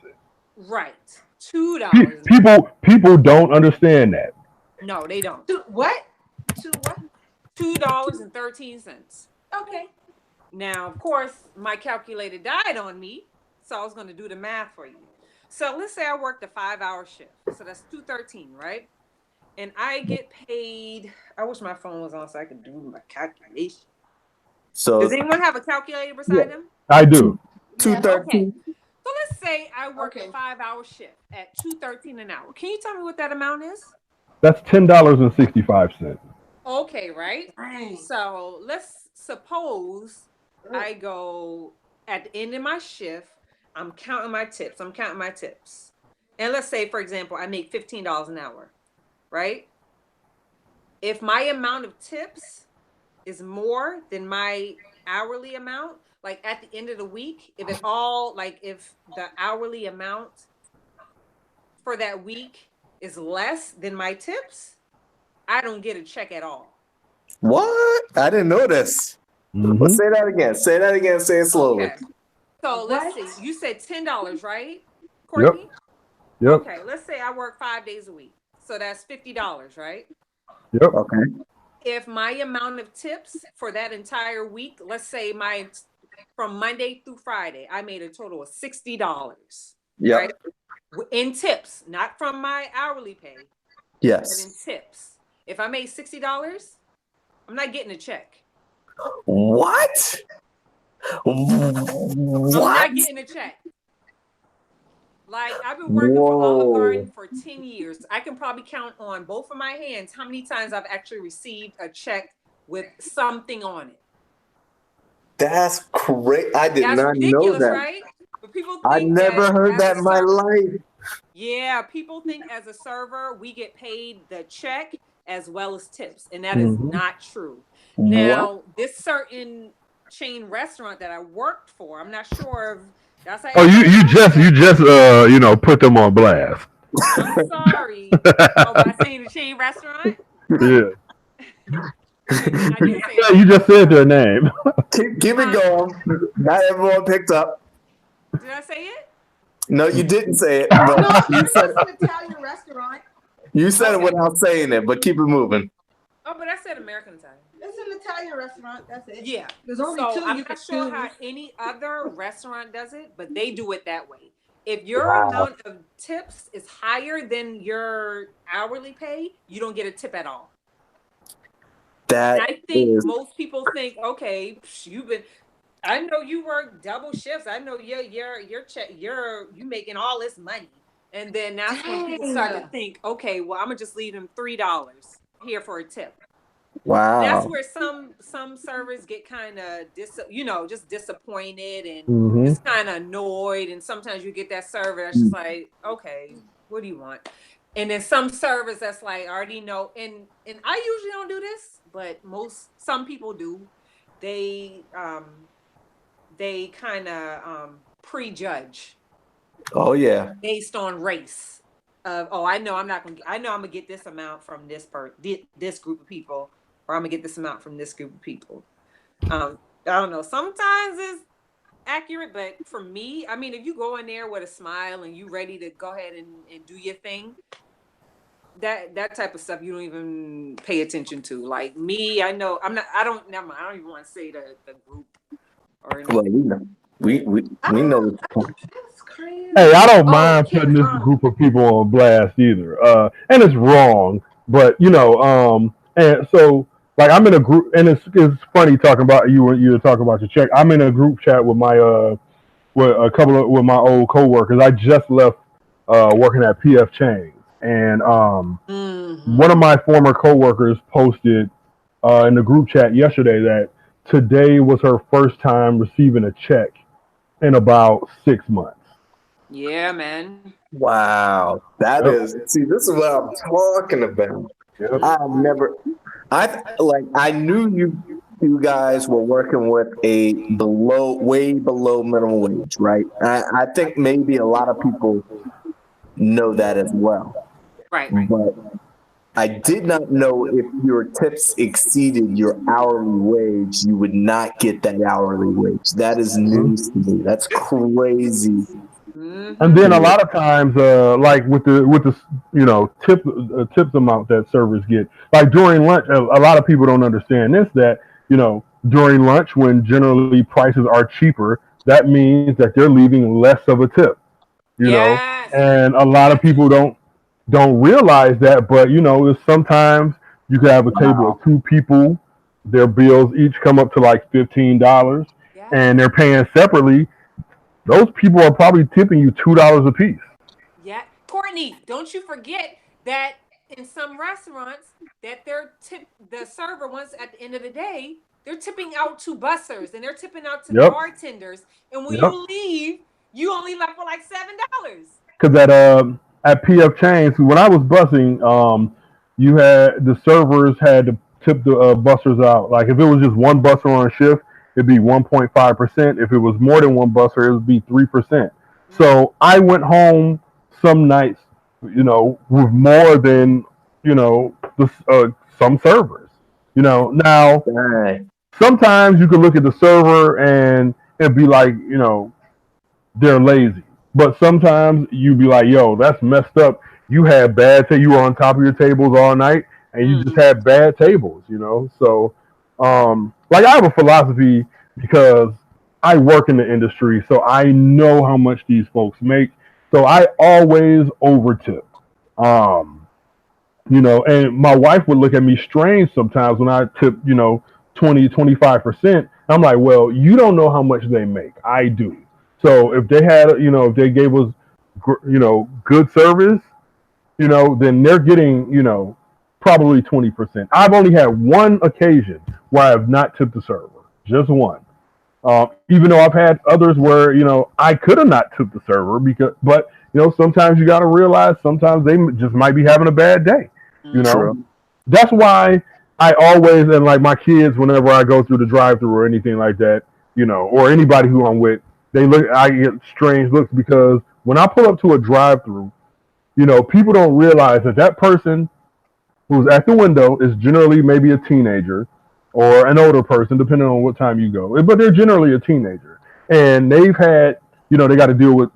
Right, $2. People don't understand that. No, they don't. What? $2.13. Okay. Now, of course, my calculator died on me, so I was going to do the math for you. So let's say I worked a 5-hour shift. So that's $2.13, right? And I get paid. I wish my phone was on so I could do my calculation. So does anyone have a calculator beside them? I do. $2.13. Okay. So let's say I work a 5-hour shift at $2.13 an hour. Can you tell me what that amount is? That's $10.65. Okay, right? Right. So let's suppose I go at the end of my shift. I'm counting my tips. And let's say, for example, I make $15 an hour, right? If my amount of tips is more than my hourly amount, like at the end of the week, if the hourly amount for that week is less than my tips, I don't get a check at all. What? I didn't know this. Mm-hmm. But say that again. Say it slowly. Okay. So let's see. You said $10, right, Courtney? Yep. Okay, let's say I work 5 days a week. So that's $50, right? Yep. Okay. If my amount of tips for that entire week, let's say from Monday through Friday, I made a total of $60. Yeah. Right? In tips, not from my hourly pay. Yes. But in tips. If I made $60, I'm not getting a check. What? I'm not getting a check. Like, I've been working for Olive Garden for 10 years. I can probably count on both of my hands how many times I've actually received a check with something on it. That's crazy. I did not ridiculous, know that. Right? But people think I never heard that in my life. Yeah, people think as a server we get paid the check as well as tips, and that is not true. Now, this certain chain restaurant that I worked for, I'm not sure if that's how. Oh, you just put them on blast. I'm sorry. Oh, by saying the chain restaurant? Yeah. I did say Yeah, you just said their name. Keep it going. Not everyone picked up. Did I say it? No, you didn't say it. No, But you it's said an Italian restaurant. you said it without saying it. But keep it moving. Oh, but I said American Italian. It's an Italian restaurant. That's it. Yeah. There's only So two. I'm You can not sure choose. how any other restaurant does it, but they do it that way. If your amount of tips is higher than your hourly pay, you don't get a tip at all. That And I think most people think, okay, I know you work double shifts. I know your check, you making all this money. And then that's when people start to think, okay, well, I'm gonna just leave them $3 here for a tip. wow. That's where some servers get kind of just disappointed and just kind of annoyed. And sometimes you get that server that's just like, okay, what do you want? And then some servers that's like, I already know. And I usually don't do this, but some people do. They kind of prejudge. Oh yeah. Based on race. I know I'm gonna get this amount from this group of people, or I'm gonna get this amount from this group of people. I don't know. Sometimes it's accurate, but for me, I mean, if you go in there with a smile and you ready to go ahead and do your thing, that type of stuff you don't even pay attention to. Like me, I know I don't even want to say the group or anything. Well, we know. That's crazy. Hey, I don't mind putting this group of people on blast either. And it's wrong, but and so like I'm in a group, and it's funny talking about you were talking about your check. I'm in a group chat with my with my old coworkers. I just left working at PF Chains, and one of my former coworkers posted in the group chat yesterday that today was her first time receiving a check in about 6 months. Yeah, man. Wow, that is. See, this is what I'm talking about. Yep. I knew you guys were working with a way below minimum wage, right? I think maybe a lot of people know that as well. Right. But I did not know if your tips exceeded your hourly wage, you would not get that hourly wage. That is news to me. That's crazy. And then a lot of times, like with the tips amount that servers get, like during lunch, a lot of people don't understand this, that during lunch when generally prices are cheaper, that means that they're leaving less of a tip. And a lot of people don't realize that, but sometimes you could have a table of two people, their bills each come up to like $15, and they're paying separately. Those people are probably tipping you $2 a piece. Yeah, Courtney, don't you forget that in some restaurants that the server, once at the end of the day, they're tipping out to bussers and they're tipping out to bartenders, and when you leave, you only left for like $7. Because at PF Chains, when I was busing, you had the servers had to tip the bussers out. Like if it was just one busser on a shift, it'd be 1.5%. If it was more than one busser, it would be 3%. So I went home some nights, with more than some servers. Now sometimes you could look at the server and be like, they're lazy. But sometimes you be like, yo, that's messed up. You had you were on top of your tables all night and you just had bad tables, So like I have a philosophy because I work in the industry, so I know how much these folks make. So I always overtip. And my wife would look at me strange sometimes when I tip, 20-25%. I'm like, well, you don't know how much they make. I do. So if they had, if they gave us, good service, then they're getting, probably 20%. I've only had one occasion where I have not tipped the server, just one. Even though I've had others where, I could have not tipped the server but sometimes you got to realize sometimes they just might be having a bad day. True. That's why I always, and like my kids, whenever I go through the drive-through or anything like that, or anybody who I'm with, I get strange looks because when I pull up to a drive-through, people don't realize that person who's at the window is generally maybe a teenager or an older person, depending on what time you go. But they're generally a teenager. And they've had, they got to deal with,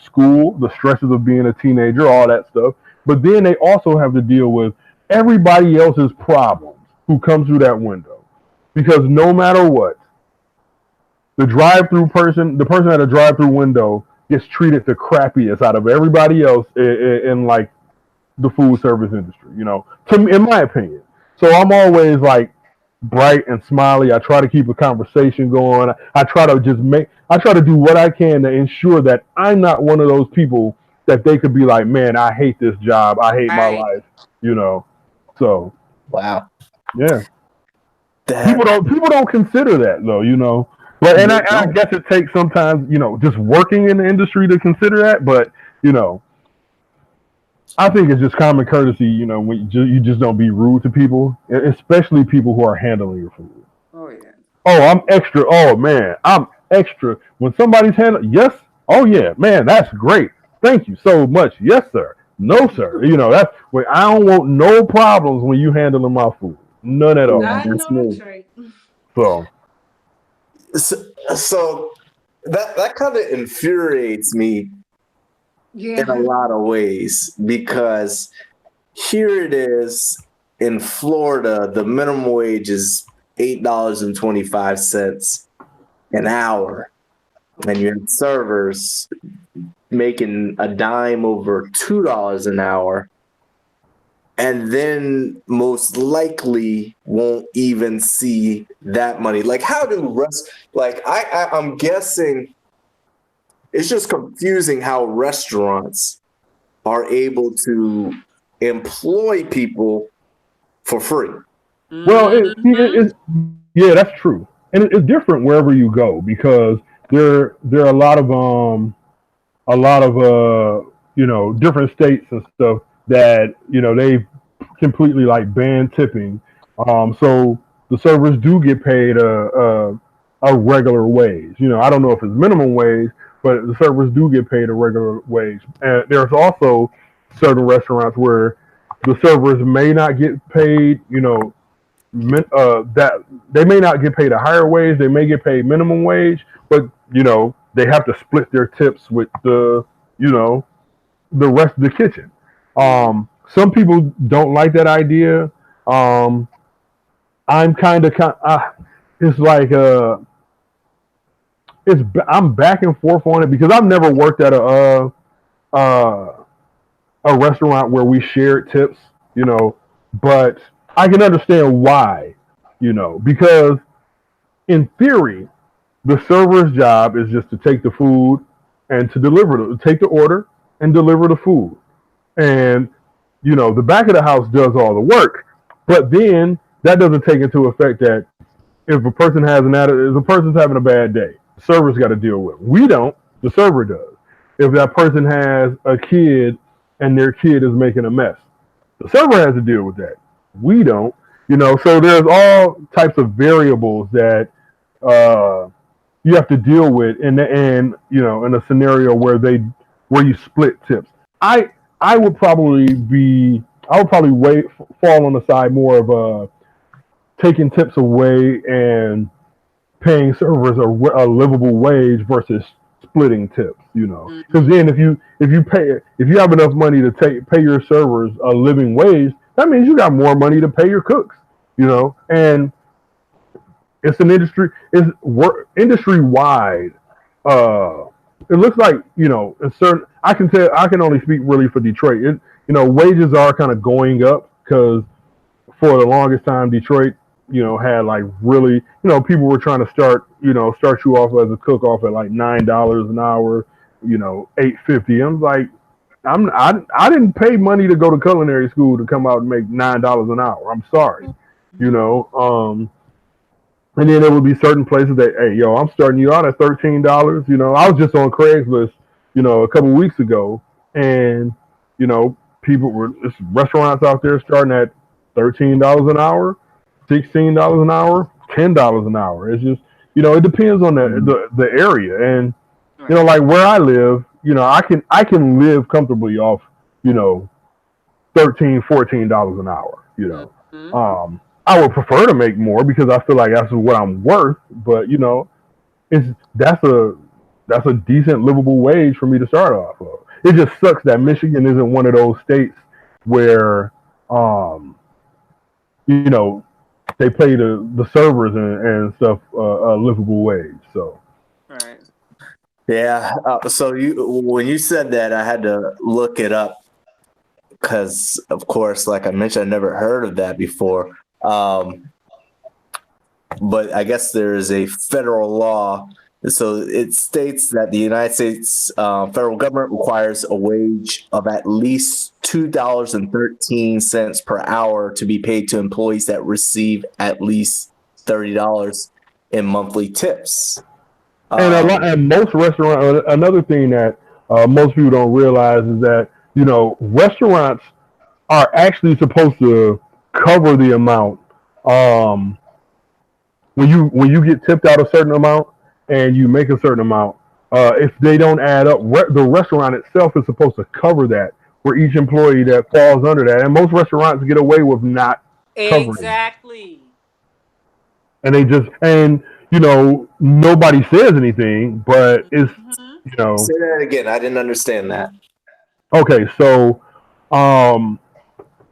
school, the stresses of being a teenager, all that stuff. But then they also have to deal with everybody else's problems who come through that window. Because no matter what, the person at a drive-through window gets treated the crappiest out of everybody else in like the food service industry, in my opinion. So I'm always like bright and smiley. I try to keep a conversation going. I try to do what I can to ensure that I'm not one of those people that they could be like, man, I hate this job. I hate my life, So wow. Yeah. People don't consider that though, But I guess it takes sometimes, just working in the industry to consider that, but I think it's just common courtesy, when you just don't be rude to people, especially people who are handling your food. Oh yeah. Oh, I'm extra. Oh man, I'm extra. When somebody's handling, yes. Oh yeah, man, that's great. Thank you so much. Yes, sir. No, sir. That's when I don't want no problems when you handling my food. None at all. So that kind of infuriates me in a lot of ways, because here it is in Florida, the minimum wage is $8.25 an hour, and you have servers making a dime over $2 an hour, and then most likely won't even see that money. Like, how do I'm guessing it's just confusing how restaurants are able to employ people for free. Well, yeah, that's true, and it's different wherever you go, because there are a lot of different states and stuff that they've completely like banned tipping. So the servers do get paid a regular wage. I don't know if it's minimum wage, but the servers do get paid a regular wage. And there's also certain restaurants where the servers may not get paid, that they may not get paid a higher wage. They may get paid minimum wage, but they have to split their tips with the rest of the kitchen. Some people don't like that idea. I'm it's like I'm back and forth on it, because I've never worked at a restaurant where we shared tips, but I can understand why, because in theory, the server's job is just to take the food and to take the order and deliver the food. And, the back of the house does all the work, but then that doesn't take into effect that if a person's having a bad day, the server's got to deal with it. We don't, the server does. If that person has a kid and their kid is making a mess, the server has to deal with that. We don't, so there's all types of variables that you have to deal with in a scenario where you split tips. I would probably fall on the side more of taking tips away and paying servers a livable wage versus splitting tips, because then if you have enough money to pay your servers a living wage, that means you got more money to pay your cooks, and it's an industry, industry wide. It looks like, I can only speak really for Detroit. Wages are kind of going up, because for the longest time, Detroit, had like really, people were trying to start you off as a cook off at like $9 an hour, $8.50. I'm like, I didn't pay money to go to culinary school to come out and make $9 an hour. I'm sorry, and then there would be certain places that, hey, I'm starting you out at $13. I was just on Craigslist, a couple weeks ago, and people were restaurants out there starting at $13 an hour, $16 an hour, $10 an hour. It's just it depends on the area, and like where I live, I can live comfortably off $13, $14 an hour. I would prefer to make more because I feel like that's what I'm worth, but it's that's a decent livable wage for me to start off of. It just sucks that Michigan isn't one of those states where they pay the servers and stuff a livable wage. So right. Yeah. So when you said that, I had to look it up because, of course, like I mentioned, I never heard of that before. But I guess there is a federal law. So it states that the United States federal government requires a wage of at least $2.13 per hour to be paid to employees that receive at least $30 in monthly tips. And most restaurants, another thing that most people don't realize is that restaurants are actually supposed to cover the amount when you get tipped out a certain amount and you make a certain amount. If they don't add up, the restaurant itself is supposed to cover that for each employee that falls under that. And most restaurants get away with not covering. Exactly. And they just nobody says anything, but it's Say that again. I didn't understand that. Okay, so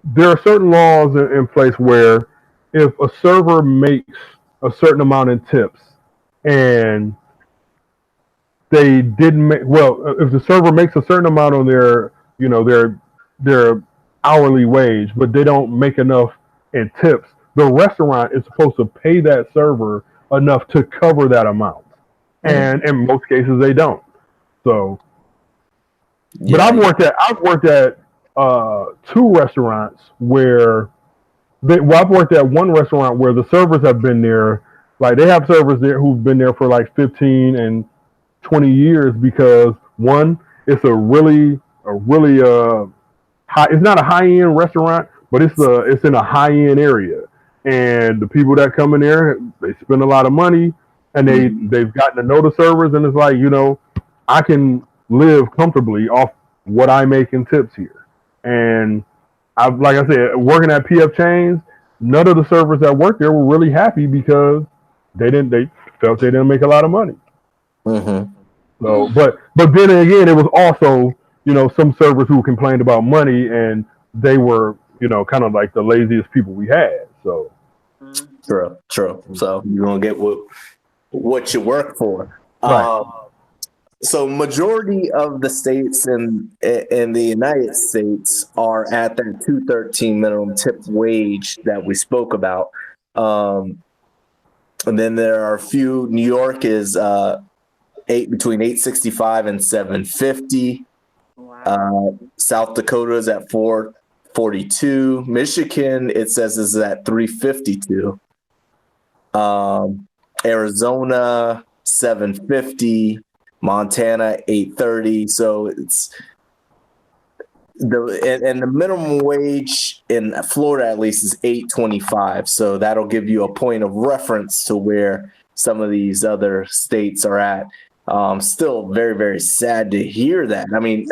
there are certain laws in place where if a server makes a certain amount in tips and they didn't make if the server makes a certain amount on their their hourly wage, but they don't make enough in tips, the restaurant is supposed to pay that server enough to cover that amount. And in most cases they don't. So but I've worked at 2 restaurants where I've worked at one restaurant where the servers have been there, like they have servers there who've been there for like 15 and 20 years because one, it's a really high, it's not a high-end restaurant, but it's in a high-end area. And the people that come in there, they spend a lot of money and they've gotten to know the servers, and it's like, I can live comfortably off what I make in tips here. And like I said, working at PF Chains, none of the servers that worked there were really happy because they felt they didn't make a lot of money. Mm-hmm. So, but then again, it was also, some servers who complained about money, and they were, kind of like the laziest people we had. So true. So you're gonna get what you work for. Right. So majority of the states in the United States are at that $2.13 minimum tip wage that we spoke about. And then there are a few. New York is between $8.65 and $7.50. Wow. South Dakota is at $4.42. Michigan, it says, is at $3.52. Arizona $7.50. Montana $8.30. So it's the minimum wage in Florida at least is $8.25. So that'll give you a point of reference to where some of these other states are at. Still very, very sad to hear that. I mean,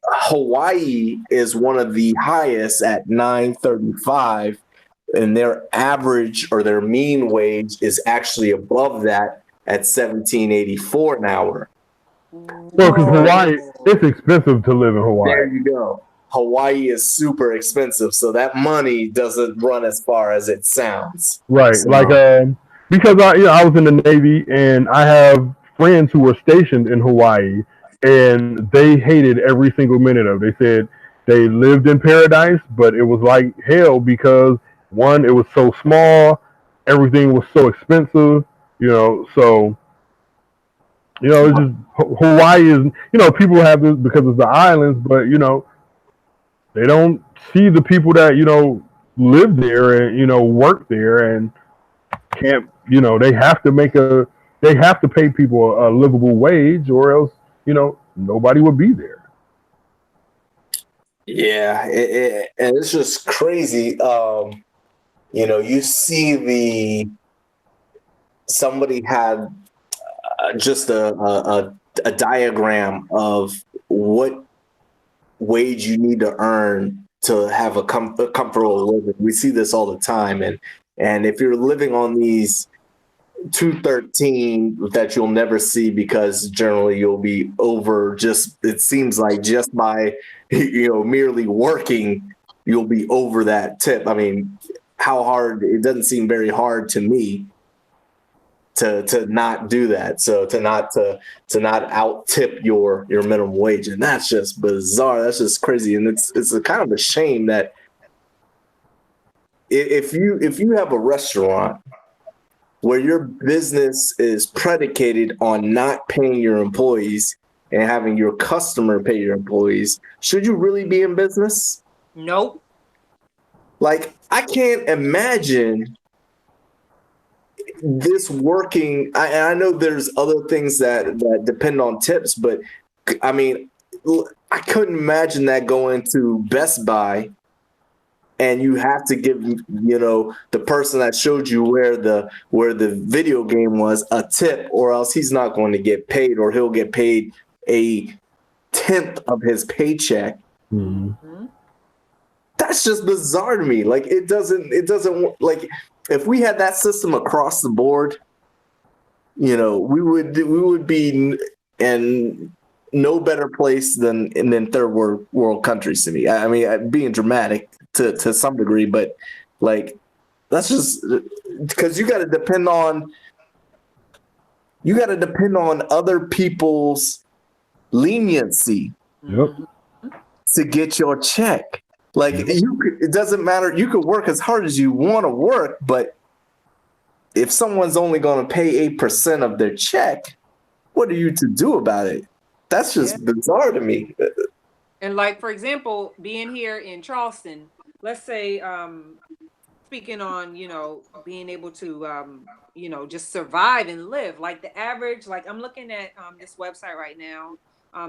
Hawaii is one of the highest at $9.35, and their average or their mean wage is actually above that at $17.84 an hour. Well, because Hawaii, it's expensive to live in Hawaii. There you go. Hawaii is super expensive, so that money doesn't run as far as it sounds. Right, so, because I was in the Navy, and I have friends who were stationed in Hawaii, and they hated every single minute of it. They said they lived in paradise, but it was like hell because, one, it was so small, everything was so expensive, so, it's just, Hawaii is, people have this because it's the islands, but, they don't see the people that, live there and, work there and can't, they have to pay people a livable wage or else, nobody would be there. Yeah, and it's just crazy. You see somebody had just a diagram of what wage you need to earn to have a comfortable living. We see this all the time, and if you're living on these 213 that you'll never see because generally you'll be over just it seems like just by merely working you'll be over that tip. I mean, how hard it doesn't seem very hard to me to not do that. So to not out tip your minimum wage, and that's just bizarre. That's just crazy, and it's a kind of a shame that if you have a restaurant where your business is predicated on not paying your employees and having your customer pay your employees, should you really be in business? Nope. Like, I can't imagine this working. I know there's other things that depend on tips, but I mean, I couldn't imagine that going to Best Buy and you have to give the person that showed you where the video game was a tip, or else he's not going to get paid, or he'll get paid a tenth of his paycheck. Mm-hmm. That's just bizarre to me. Like, it doesn't like, if we had that system across the board, we would be in no better place than third world countries to me. I mean, being dramatic to some degree, but like, that's just because you got to depend on other people's leniency to get your check. Like, it doesn't matter. You could work as hard as you want to work, but if someone's only going to pay 8% of their check, what are you to do about it? That's just bizarre to me. And like, for example, being here in Charleston, let's say, speaking on, being able to, just survive and live, like the average, like I'm looking at this website right now.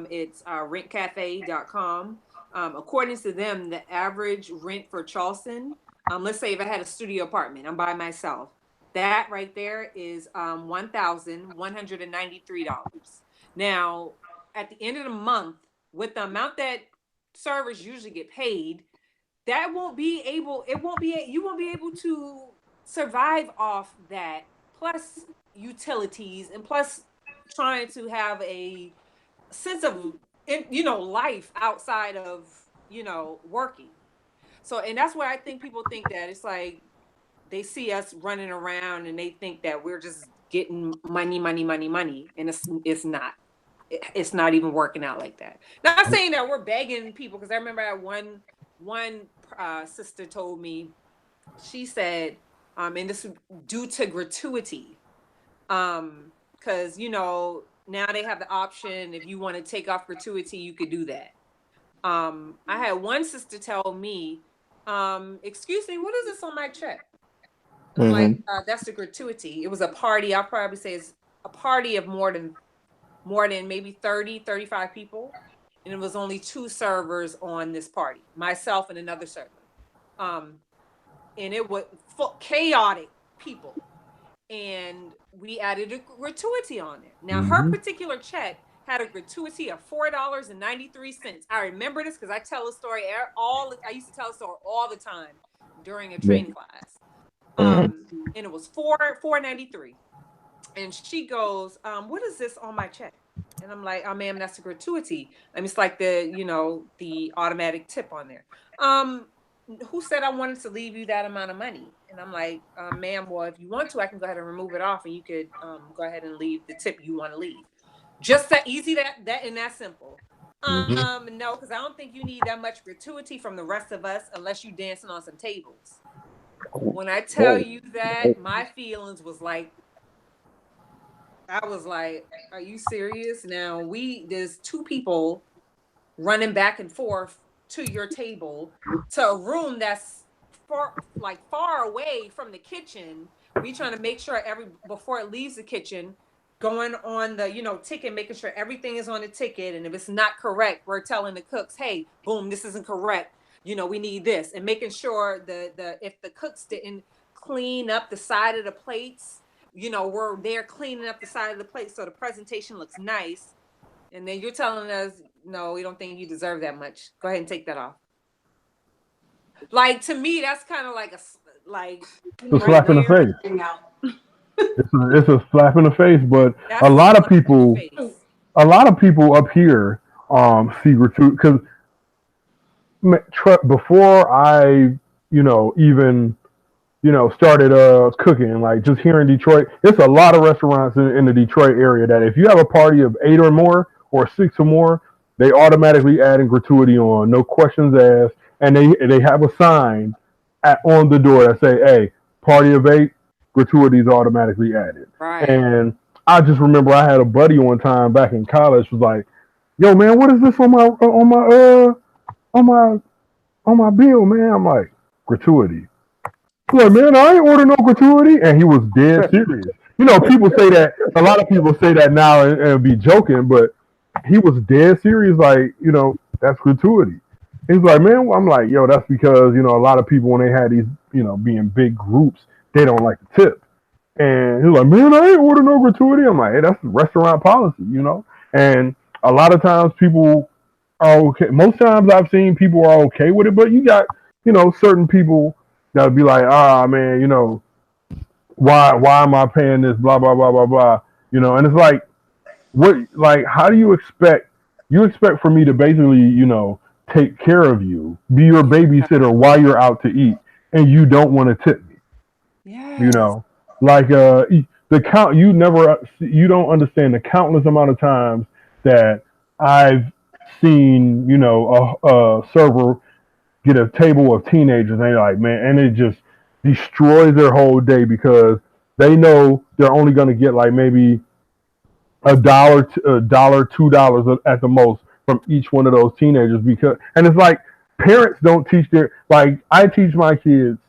It's rentcafe.com. According to them, the average rent for Charleston, let's say if I had a studio apartment, I'm by myself, that right there is $1,193. Now, at the end of the month, with the amount that servers usually get paid, you won't be able to survive off that, plus utilities, and plus trying to have a sense of life outside of working. So, and that's where I think people think that it's like they see us running around and they think that we're just getting money, and it's not. It's not even working out like that. Not saying that we're begging people, because I remember one sister told me, she said, and this is due to gratuity, because now they have the option, if you want to take off gratuity, you could do that. I had one sister tell me, excuse me, what is this on my check? I'm like, that's the gratuity. It was a party. I'll probably say it's a party of more than maybe 30, 35 people. And it was only 2 servers on this party, myself and another server. And it was chaotic people. And we added a gratuity on it. Now, her particular check had a gratuity of $4.93. I remember this because I tell a story I used to tell a story all the time during a training class. And it was $4.93. And she goes, what is this on my check? And I'm like, oh, ma'am, that's a gratuity. And it's like the automatic tip on there. Who said I wanted to leave you that amount of money? And I'm like, ma'am, well, if you want to, I can go ahead and remove it off, and you could go ahead and leave the tip you want to leave. Just that easy, that and that simple. No, because I don't think you need that much gratuity from the rest of us unless you dancing on some tables. When I tell you that, my feelings was like, I was like, are you serious? Now there's 2 people running back and forth to your table to a room that's far away from the kitchen. We trying to make sure before it leaves the kitchen, going on the, ticket, making sure everything is on the ticket. And if it's not correct, we're telling the cooks, hey, boom, this isn't correct. We need this. And making sure if the cooks didn't clean up the side of the plates, we're there cleaning up the side of the plate so the presentation looks nice. And then you're telling us, no, we don't think you deserve that much. Go ahead and take that off. Like, to me, that's kind of like a slap in the face. It's a slap in the face, but a lot of people up here see gratuity because before I even started cooking, like just here in Detroit, it's a lot of restaurants in the Detroit area that if you have a party of 8 or more or 6 or more, they automatically add in gratuity on, no questions asked, and they have a sign on the door that say, hey, party of 8, gratuity is automatically added. Right. And I just remember I had a buddy one time back in college was like, yo man, what is this on my bill, man? I'm like, gratuity. He's like, man, I ain't order no gratuity. And he was dead serious. People say that, a lot of people say that now and be joking, but he was dead serious, like, that's gratuity. He's like, man, I'm like, yo, that's because, a lot of people, when they had these, being big groups, they don't like to tip. And he's like, man, I ain't order no gratuity. I'm like, hey, that's restaurant policy, And a lot of times people are okay. Most times I've seen people are okay with it, but you got, certain people that would be like, man, why am I paying this? Blah, blah, blah, blah, blah. And it's like, how do you expect for me to basically, take care of you, be your babysitter while you're out to eat, and you don't want to tip me? Yeah. Like the count, you don't understand the countless amount of times that I've seen, a server get a table of teenagers, and they're like, man, and it just destroys their whole day because they know they're only going to get like maybe $1, $2 at the most from each one of those teenagers and it's like parents don't teach I teach my kids,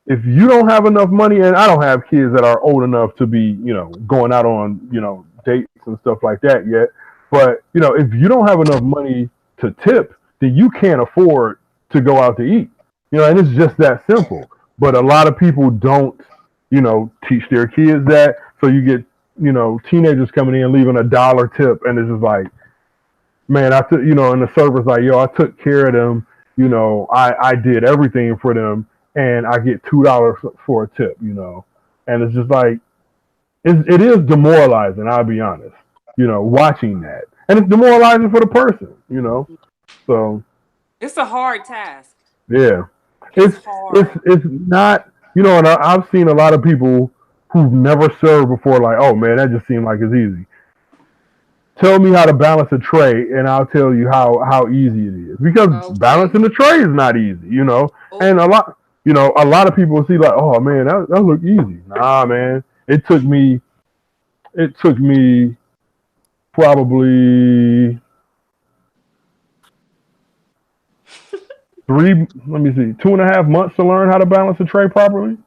if you don't have enough money, and I don't have kids that are old enough to be, going out on, dates and stuff like that yet. But, if you don't have enough money to tip, then you can't afford to go out to eat. And it's just that simple. But a lot of people don't, teach their kids that. So you get, teenagers coming in leaving $1 tip, and it's just like, man, I took, and the server's like, yo, I took care of them. I did everything for them, and I get $2 for a tip, and it's just like, it is demoralizing. I'll be honest, watching that, and it's demoralizing for the person, so it's a hard task. Yeah, it's hard. It's not, and I've seen a lot of people who've never served before, like, oh man, that just seemed like it's easy. Tell me how to balance a tray, and I'll tell you how easy it is. Because balancing the tray is not easy, And a lot of people see like, oh man, that look easy. Nah, man, it took me probably 2.5 months to learn how to balance a tray properly.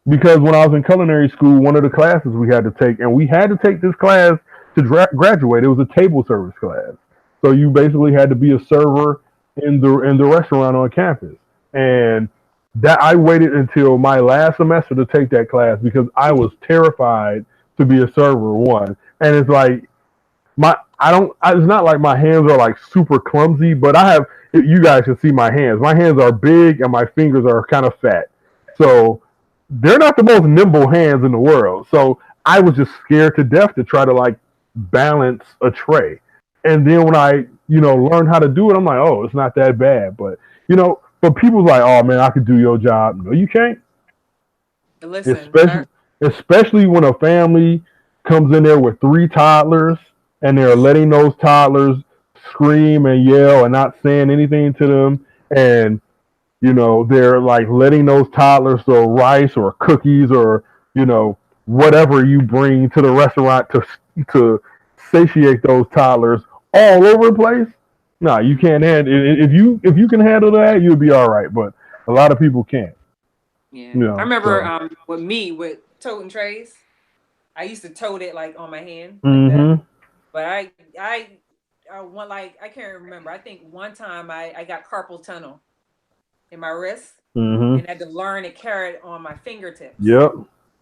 Because when I was in culinary school, one of the classes we had to take, and we had to take this class to graduate. It was a table service class. So you basically had to be a server in the restaurant on campus. And that I waited until my last semester to take that class because I was terrified to be a server, one. And it's like it's not like my hands are like super clumsy, but you guys can see my hands. My hands are big and my fingers are kind of fat. So they're not the most nimble hands in the world. So I was just scared to death to try to like balance a tray. And then when I, learned how to do it, I'm like, oh, it's not that bad. But, but people's like, oh man, I could do your job. No, you can't. Listen, especially when a family comes in there with 3 toddlers and they're letting those toddlers scream and yell and not saying anything to them. And, they're like letting those toddlers throw rice or cookies or, whatever you bring to the restaurant to satiate those toddlers all over the place. No, you can't handle it. If you can handle that, you'll be all right. But a lot of people can't. Yeah. I remember with toting trays, I used to tote it like on my hand, like Mm-hmm. that. But I want, like, I can't remember. I think one time I got carpal tunnel in my wrist, Mm-hmm. and had to learn to carry it on my fingertips. Yep.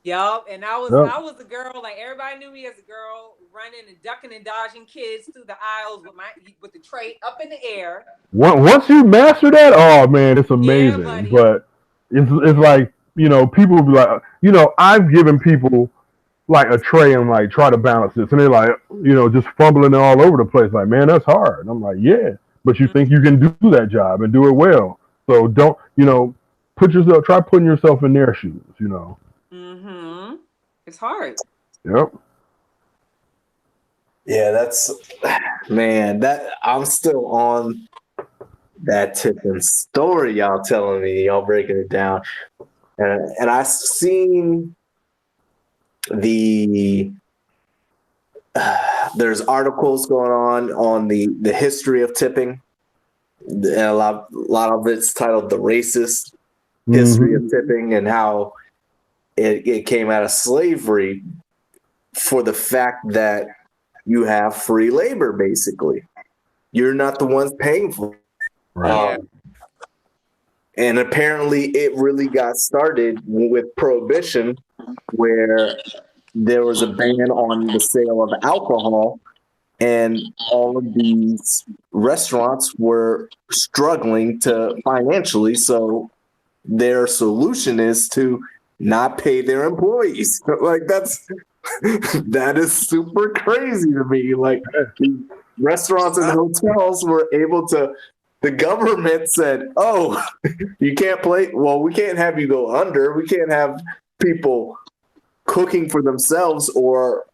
Yup. And I was a girl, like everybody knew me as a girl, running and ducking and dodging kids through the aisles with the tray up in the air. Once you master that, oh man, it's Yeah, amazing. buddy. But it's like, people will be like, I've given people like a tray and like try to balance this, and they're like, just fumbling it all over the place. Like, man, that's hard. And I'm like, yeah, but you think you can do that job and do it well. So don't, try putting yourself in their shoes. Mm-hmm. It's hard. Yep. Yeah, that's, man, that I'm still on that tipping story y'all telling me, y'all breaking it down. And I've seen there's articles going on the history of tipping. And a lot of it's titled "The Racist History of Tipping" and how it came out of slavery for the fact that you have free labor. Basically, you're not the ones paying for it. Right. And apparently, it really got started with Prohibition, where there was a ban on the sale of alcohol, and all of these restaurants were struggling to financially. So their solution is to not pay their employees. Like that is super crazy to me. Like restaurants and hotels were able to. The government said, "Oh, you can't play. Well, we can't have you go under. We can't have people cooking for themselves or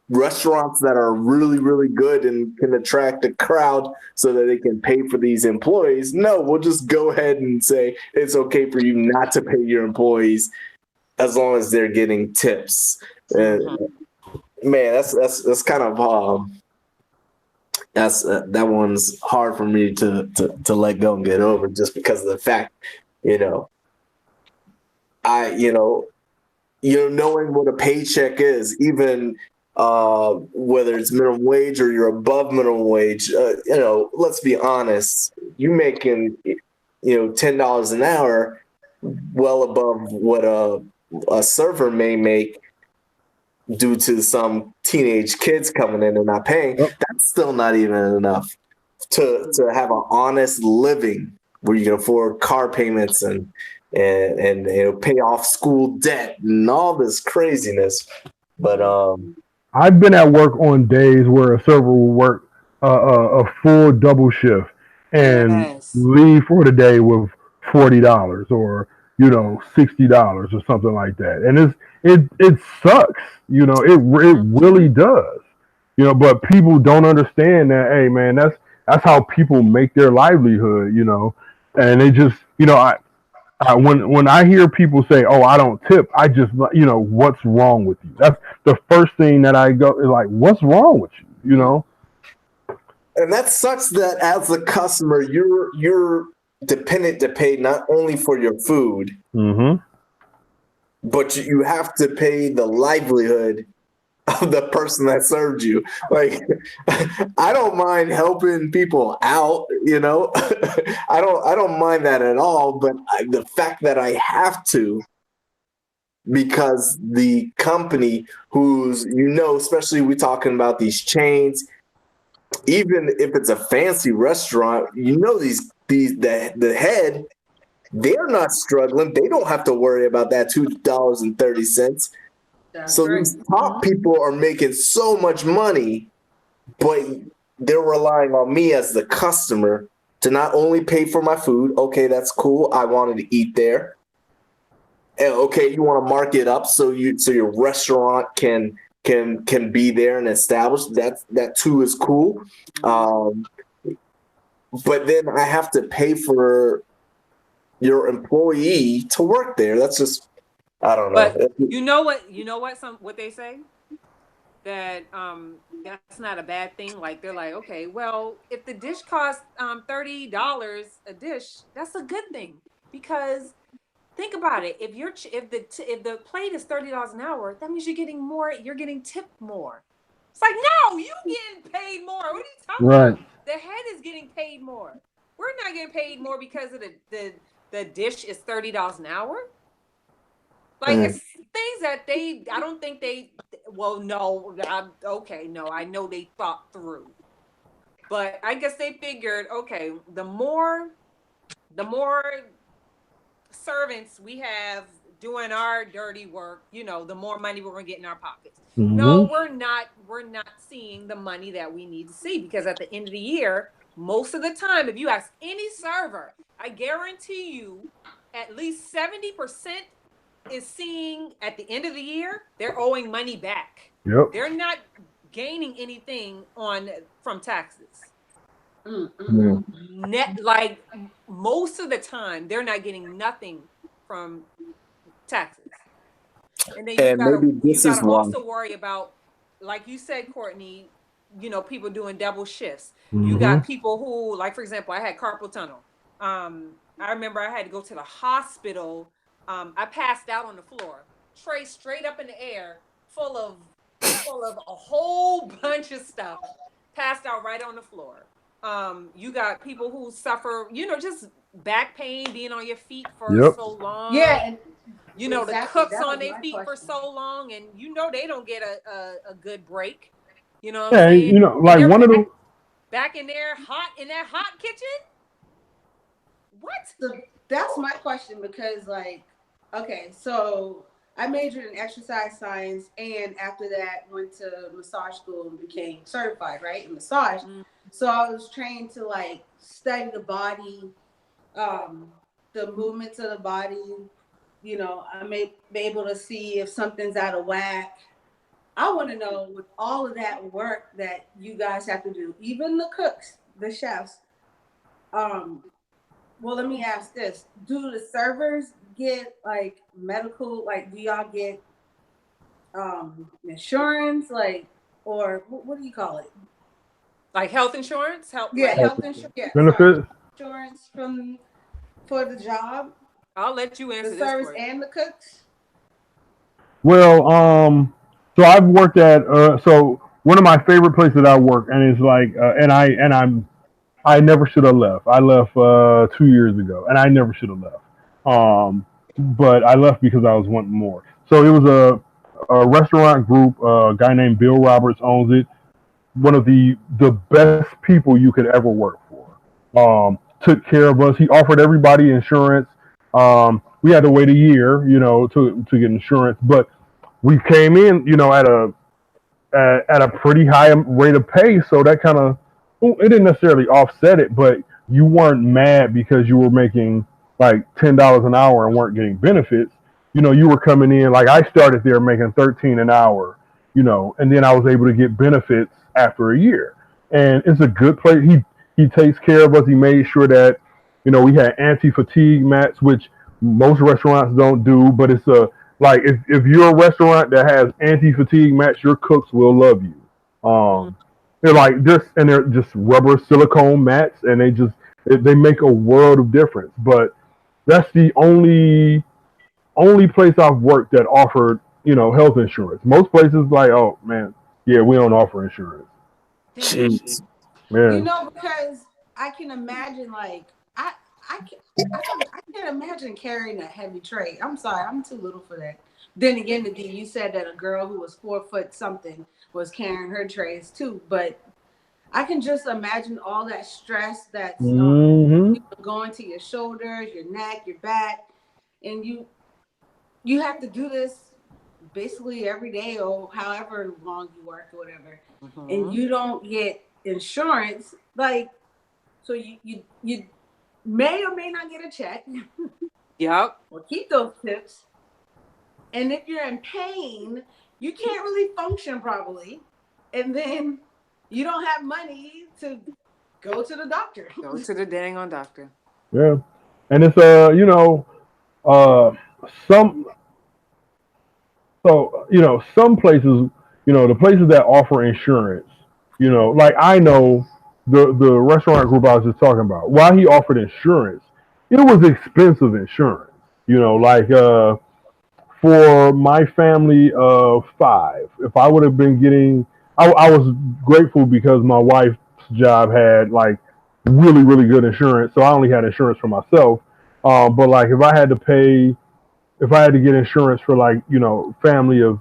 restaurants that are really, really good and can attract a crowd so that they can pay for these employees. No, we'll just go ahead and say it's okay for you not to pay your employees as long as they're getting tips." And man, that's kind of that one's hard for me to let go and get over, just because of the fact, knowing what a paycheck is, even whether it's minimum wage or you're above minimum wage, let's be honest, you making, $10 an hour, well above what a server may make due to some teenage kids coming in and not paying. That's still not even enough to have an honest living where you can afford car payments and pay off school debt and all this craziness. But I've been at work on days where a server will work a full double shift and leave for the day with $40 or $60 or something like that, and it sucks. It really does. But people don't understand that. Hey, man, that's how people make their livelihood. And they just when I hear people say, "Oh, I don't tip," I just what's wrong with you? That's the first thing that I go is like, what's wrong with you? And that sucks that as a customer, you're dependent to pay not only for your food, but you have to pay the livelihood of the person that served you. Like, I don't mind helping people out, I don't mind that at all. But the fact that I have to, because the company who's, especially we talking about these chains, even if it's a fancy restaurant, the head, they're not struggling. They don't have to worry about that $2.30. So these top people are making so much money, but they're relying on me as the customer to not only pay for my food. Okay, that's cool. I wanted to eat there. And okay, you want to mark it up so your restaurant can be there and established. That too is cool. But then I have to pay for your employee to work there. That's just, I don't know. But you know what they say? That that's not a bad thing. Like, they're like, okay, well, if the dish costs $30 a dish, that's a good thing, because think about it. If the plate is $30 an hour, that means you're getting more. You're getting tipped more. It's like, no, you getting paid more. What are you talking about? The head is getting paid more. We're not getting paid more because of the dish is $30 an hour. Like it's things that I don't think they. Well, no, okay, no, I know they thought through, but I guess they figured, okay, the more servants we have doing our dirty work, the more money we're gonna get in our pockets. Mm-hmm. No, we're not seeing the money that we need to see, because at the end of the year, most of the time, if you ask any server, I guarantee you at least 70% is seeing at the end of the year, they're owing money back. Yep. They're not gaining anything from taxes. Mm-hmm. Like most of the time, they're not getting nothing from taxes. And then you gotta also worry about, like you said, Courtney, people doing double shifts. Mm-hmm. You got people who, like, for example, I had carpal tunnel. I remember I had to go to the hospital. I passed out on the floor, tray straight up in the air, full of a whole bunch of stuff. Passed out right on the floor. You got people who suffer, just back pain, being on your feet for so long. Yeah. And exactly. The cooks on their feet for so long, and they don't get a good break. You know what I'm saying? Like one of them back in there in that hot kitchen. What? So that's my question, because okay, so I majored in exercise science, and after that went to massage school and became certified, right, in massage. Mm-hmm. So I was trained to study the body, the movements of the body. I may be able to see if something's out of whack. I want to know, with all of that work that you guys have to do, even the cooks, the chefs. Well, let me ask this: do the servers get medical? Do y'all get insurance? Or what do you call it? Like health insurance? Health insurance. Yeah, benefits. Insurance for the job. I'll let you answer the servers and the cooks. Well, so I've worked at so one of my favorite places that I work, and it's I never should have left. I left 2 years ago, and I never should have left. But I left because I was wanting more. So it was a restaurant group. A guy named Bill Roberts owns it. One of the best people you could ever work for. Took care of us. He offered everybody insurance. We had to wait a year, to get insurance, but we came in, at a pretty high rate of pay. So that kind of, it didn't necessarily offset it, but you weren't mad because you were making $10 an hour and weren't getting benefits. You were coming in, I started there making $13 an hour, and then I was able to get benefits after a year. And it's a good place. He takes care of us. He made sure that, we had anti-fatigue mats, which most restaurants don't do, but it's if you're a restaurant that has anti-fatigue mats, your cooks will love you. They're just rubber silicone mats, and they make a world of difference. But that's the only place I've worked that offered, health insurance. Most places oh man, yeah, we don't offer insurance. Jeez. Man. Because I can imagine I can't imagine carrying a heavy tray. I'm sorry, I'm too little for that. Then again, you said that a girl who was 4 foot something was carrying her trays too, but I can just imagine all that stress that's going to your shoulders, your neck, your back, and you have to do this basically every day or however long you work or whatever, and you don't get insurance. So you may or may not get a check. Yep. Or keep those tips. And if you're in pain, you can't really function properly. And then you don't have money to go to the doctor. Go to the dang on doctor. Yeah. And it's some places, the places that offer insurance, I know the restaurant group I was just talking about, while he offered insurance, it was expensive insurance. Like for my family of 5, if I would have been getting, I was grateful because my wife's job had like really, really good insurance. So I only had insurance for myself. But like if I had to get insurance for like, family of,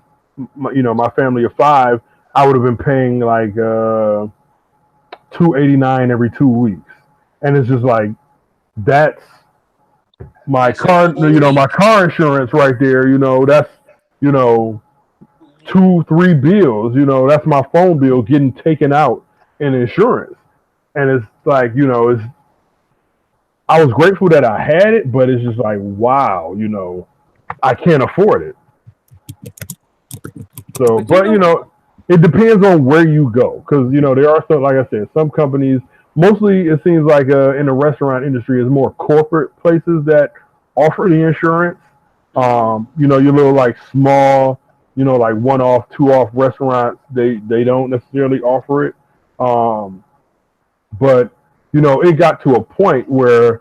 my family of 5, I would have been paying like $289 every 2 weeks. And it's just like, that's my car, my car insurance right there, that's, you know, 2, 3 bills, that's my phone bill getting taken out in insurance. And it's like, I was grateful that I had it, but it's just like, wow, I can't afford it. So, but it depends on where you go, because there are some, like I said, some companies. Mostly, it seems like in the restaurant industry, is more corporate places that offer the insurance. Your little like small, like one-off, two-off restaurants, they don't necessarily offer it. But it got to a point where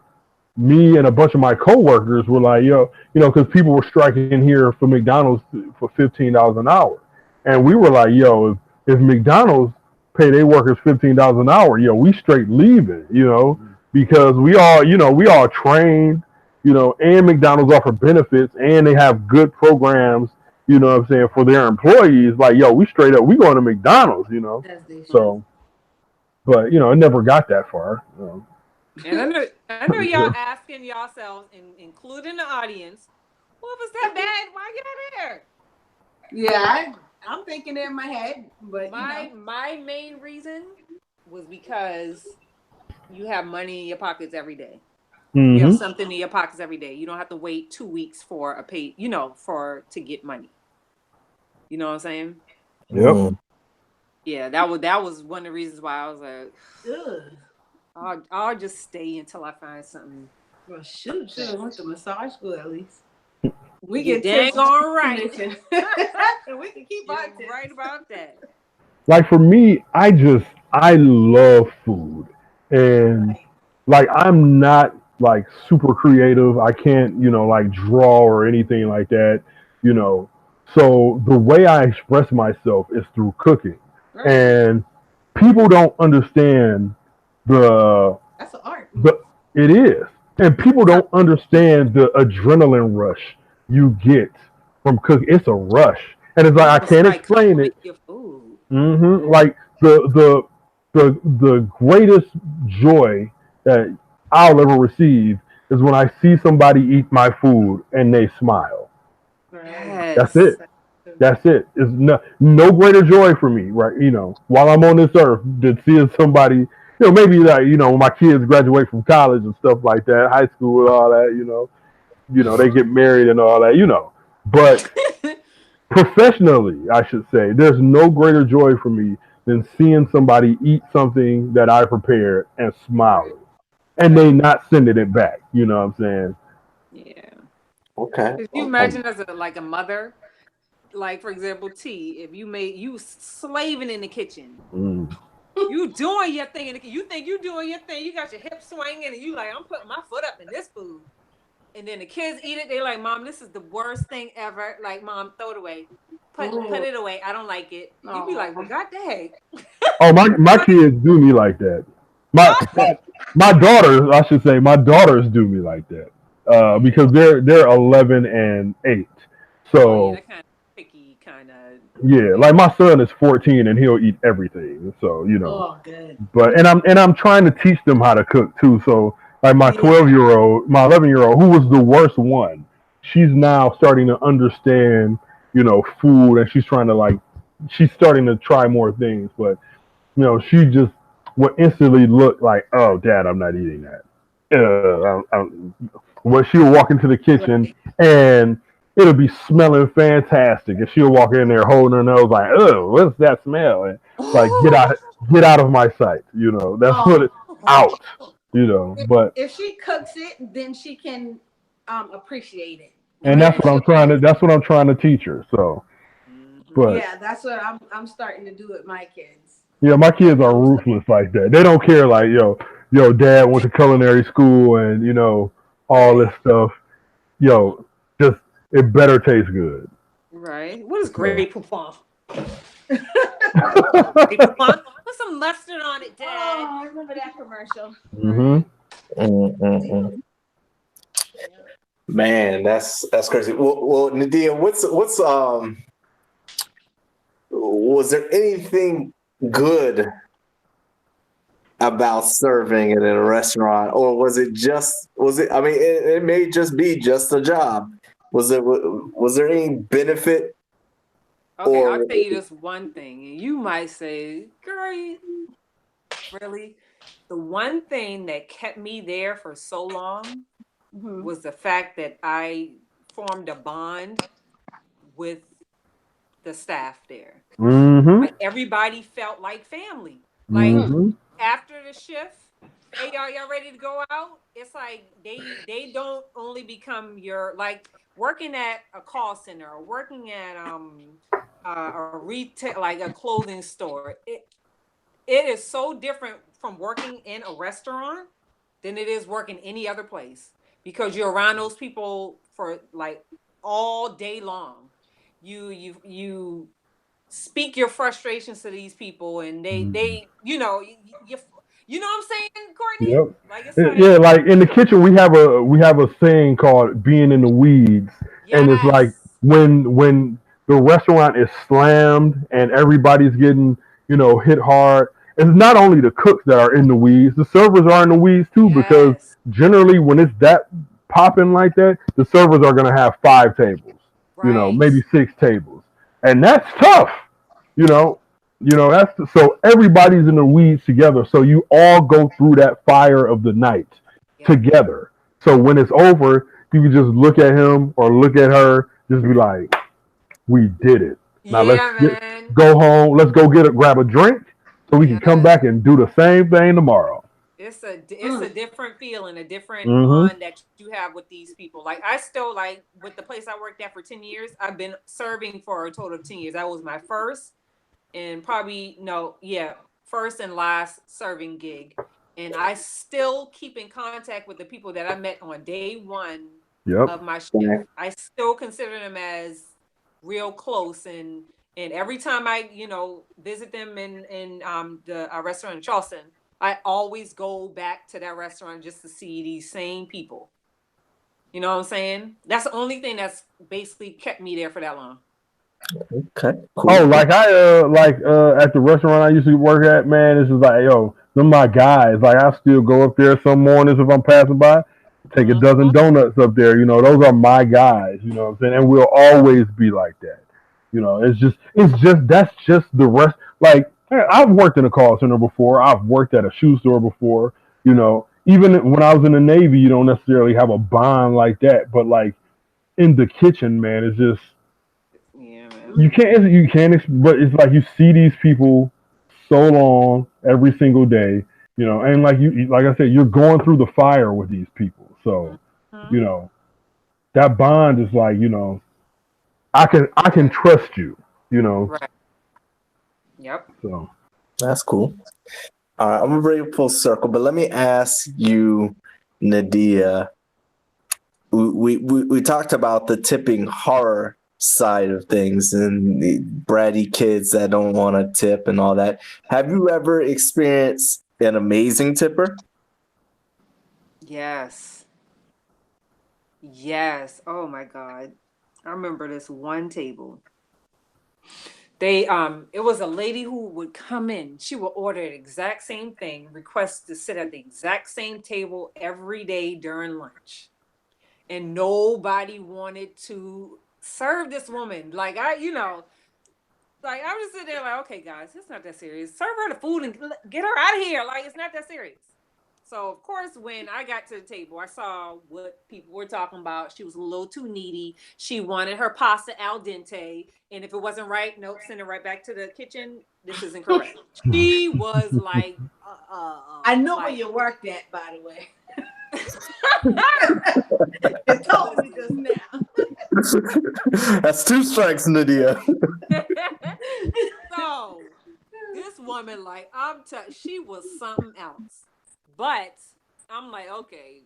me and a bunch of my coworkers were like, because people were striking here for McDonald's for $15 an hour, and we were like, if McDonald's pay their workers $15 an hour, we straight leaving, because we all trained, and McDonald's offer benefits and they have good programs, what I'm saying, for their employees. Like, we straight up, we going to McDonald's, So, but it never got that far. And I know y'all asking yourselves, including the audience, what was that bad? Why get there? Yeah, I'm thinking it in my head, but my main reason was because you have money in your pockets every day. Mm-hmm. You have something in your pockets every day. You don't have to wait 2 weeks for a pay, to get money. You know what I'm saying? Yep. Yeah, that was one of the reasons why I was like, ugh. I'll just stay until I find something. Well, should have went to massage school at least. We get dang all right. And we can keep on right about that. Like for me, I love food, and like I'm not like super creative. I can't, like draw or anything like that, So the way I express myself is through cooking, and people don't understand that's an art. It is, and people don't understand the adrenaline rush you get from cooking. It's a rush, and it's like I can't explain it. Like the greatest joy that I'll ever receive is when I see somebody eat my food and they smile. Yes. That's it. That's it. It's no greater joy for me, right? While I'm on this earth, than seeing somebody, maybe like, when my kids graduate from college and stuff like that, high school and all that, they get married and all that, But professionally, I should say, there's no greater joy for me than seeing somebody eat something that I prepared and smiling, and they not sending it back. You know what I'm saying? Yeah. Okay. If you imagine as a mother, like for example, T, if you slaving in the kitchen, you doing your thing in the kitchen, you think you doing your thing, you got your hips swinging, and you like, I'm putting my foot up in this food. And then the kids eat it. They're like, Mom, this is the worst thing ever. Like, Mom, throw it away. Put it away. I don't like it. You'd be like, well, God dang. Oh, my kids do me like that. My daughters, I should say, my daughters do me like that. Because they're 11 and 8. So they're kind of picky, kind of. Yeah, like my son is 14 and he'll eat everything. So Oh, good. But and I'm trying to teach them how to cook too. So like my 12-year-old, my 11-year-old, who was the worst one, she's now starting to understand, food, and she's starting to try more things. But, she just would instantly look like, oh, Dad, I'm not eating that. Well, she'll walk into the kitchen and it'll be smelling fantastic, and she'll walk in there holding her nose like, oh, what's that smell? And like, get out of my sight. That's what it's out. But if she cooks it, then she can appreciate it. And that's what I'm trying to teach her. So, but yeah, that's what I'm starting to do with my kids. Yeah, my kids are ruthless like that. They don't care. Like, yo, Dad went to culinary school and all this stuff. yo, just it better taste good. Right. What is So. Grey Poupon? Grey Poupon? Put some mustard on it, Dad. Oh, I remember that commercial. Mm-hmm. Man, that's crazy. Well, Nadia, what's was there anything good about serving it in a restaurant, or was it? I mean, it may just be just a job. Was there any benefit? Okay, I'll tell you this one thing, and you might say, "Girl, really?" The one thing that kept me there for so long was the fact that I formed a bond with the staff there. Mm-hmm. Like everybody felt like family. Like Mm-hmm. after the shift, hey y'all ready to go out? It's like they don't only become your like working at a call center or working at a retail like a clothing store. It is so different from working in a restaurant than it is working any other place because you're around those people for like all day long. You speak your frustrations to these people and they you know what I'm saying, Courtney? Yep. Like it's like Yeah, like in the kitchen we have a saying called being in the weeds. And it's like yes. when the restaurant is slammed and everybody's getting, hit hard, it's not only the cooks that are in the weeds, the servers are in the weeds too, because Yes. generally when it's that popping like that, the servers are gonna have 5 tables, Right. maybe 6 tables. And that's tough, you know. So everybody's in the weeds together. So you all go through that fire of the night Yep. together. So when it's over, you can just look at him or look at her, just be like, "We did it. Now Yeah, man. go home. Let's go grab a drink, so we can come Yes. back and do the same thing tomorrow." It's a different feeling, a different Mm-hmm. bond that you have with these people. Like I still like with the place I worked at for 10 years, I've been serving for a total of 10 years. That was my first and probably no, yeah, first and last serving gig. And I still keep in contact with the people that I met on day one Yep. of my shift. I still consider them as real close and every time I, visit them in the restaurant in Charleston, I always go back to that restaurant just to see these same people. You know what I'm saying? That's the only thing that's basically kept me there for that long. Okay, cool. Oh, like at the restaurant I used to work at, man, it's just like, yo, them my guys. Like I still go up there some mornings if I'm passing by, take a dozen donuts up there. Those are my guys. You know what I'm saying? And we'll always be like that. That's just the rest. Like I've worked in a call center before. I've worked at a shoe store before. Even when I was in the Navy, you don't necessarily have a bond like that. But like in the kitchen, man, it's just Yeah, man. but it's like you see these people so long every single day, and like I said, you're going through the fire with these people. So, you know, that bond is like, I can trust you, Right. Yep. So That's cool. All right, I'm gonna bring it full circle, but let me ask you, Nadia. We talked about the tipping horror side of things and the bratty kids that don't want to tip and all that. Have you ever experienced an amazing tipper? Yes. Yes. Oh my God. I remember this one table. It was a lady who would come in. She would order the exact same thing, request to sit at the exact same table every day during lunch. And nobody wanted to serve this woman. Like I was just sitting there like, okay, guys, it's not that serious. Serve her the food and get her out of here. Like it's not that serious. So of course, when I got to the table, I saw what people were talking about. She was a little too needy. She wanted her pasta al dente, and if it wasn't right, nope, send it right back to the kitchen. This isn't correct. She was like, I know like, where you worked at, by the way. It told me just now. That's 2 strikes, Nadia. So this woman, she was something else. But I'm like, okay,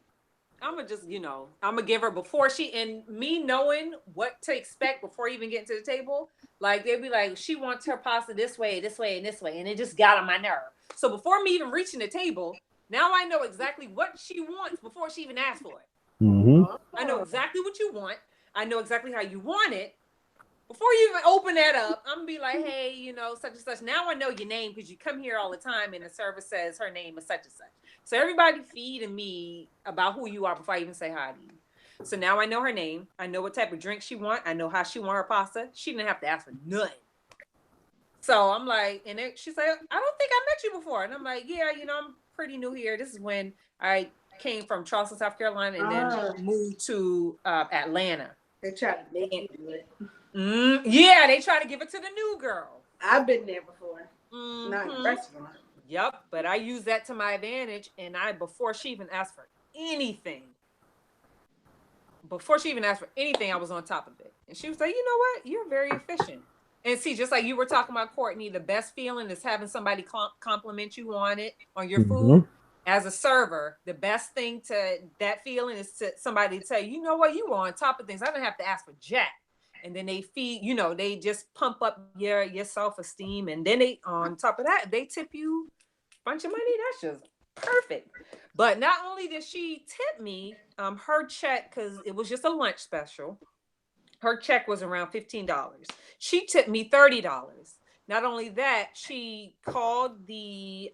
I'm gonna just, I'm gonna give her before and me knowing what to expect before even getting to the table. Like they'd be like, she wants her pasta this way, and this way, and it just got on my nerve. So before me even reaching the table, now I know exactly what she wants before she even asks for it. Mm-hmm. I know exactly what you want. I know exactly how you want it. Before you even open that up, I'm gonna be like, hey, such and such. Now I know your name because you come here all the time and the server says her name is such and such. So everybody feeding me about who you are before I even say hi to you. So now I know her name. I know what type of drink she want. I know how she want her pasta. She didn't have to ask for nothing. So I'm like, and she's like, I don't think I met you before. And I'm like, yeah, I'm pretty new here. This is when I came from Charleston, South Carolina, and then moved to Atlanta. They try to make you do it. Yeah, they try to give it to the new girl. I've been there before. Not in a restaurant. Yep, but I use that to my advantage, and before she even asked for anything, I was on top of it. And she was like, you know what? You're very efficient. And see, just like you were talking about, Courtney, the best feeling is having somebody compliment you on your food. As a server, the best thing to that feeling is to somebody tell you, you know what? You were on top of things. I didn't have to ask for jack. And then they feed, they just pump up your self-esteem. And then they, on top of that, they tip you a bunch of money. That's just perfect. But not only did she tip me, her check, because it was just a lunch special, her check was around $15. She tipped me $30. Not only that, she called the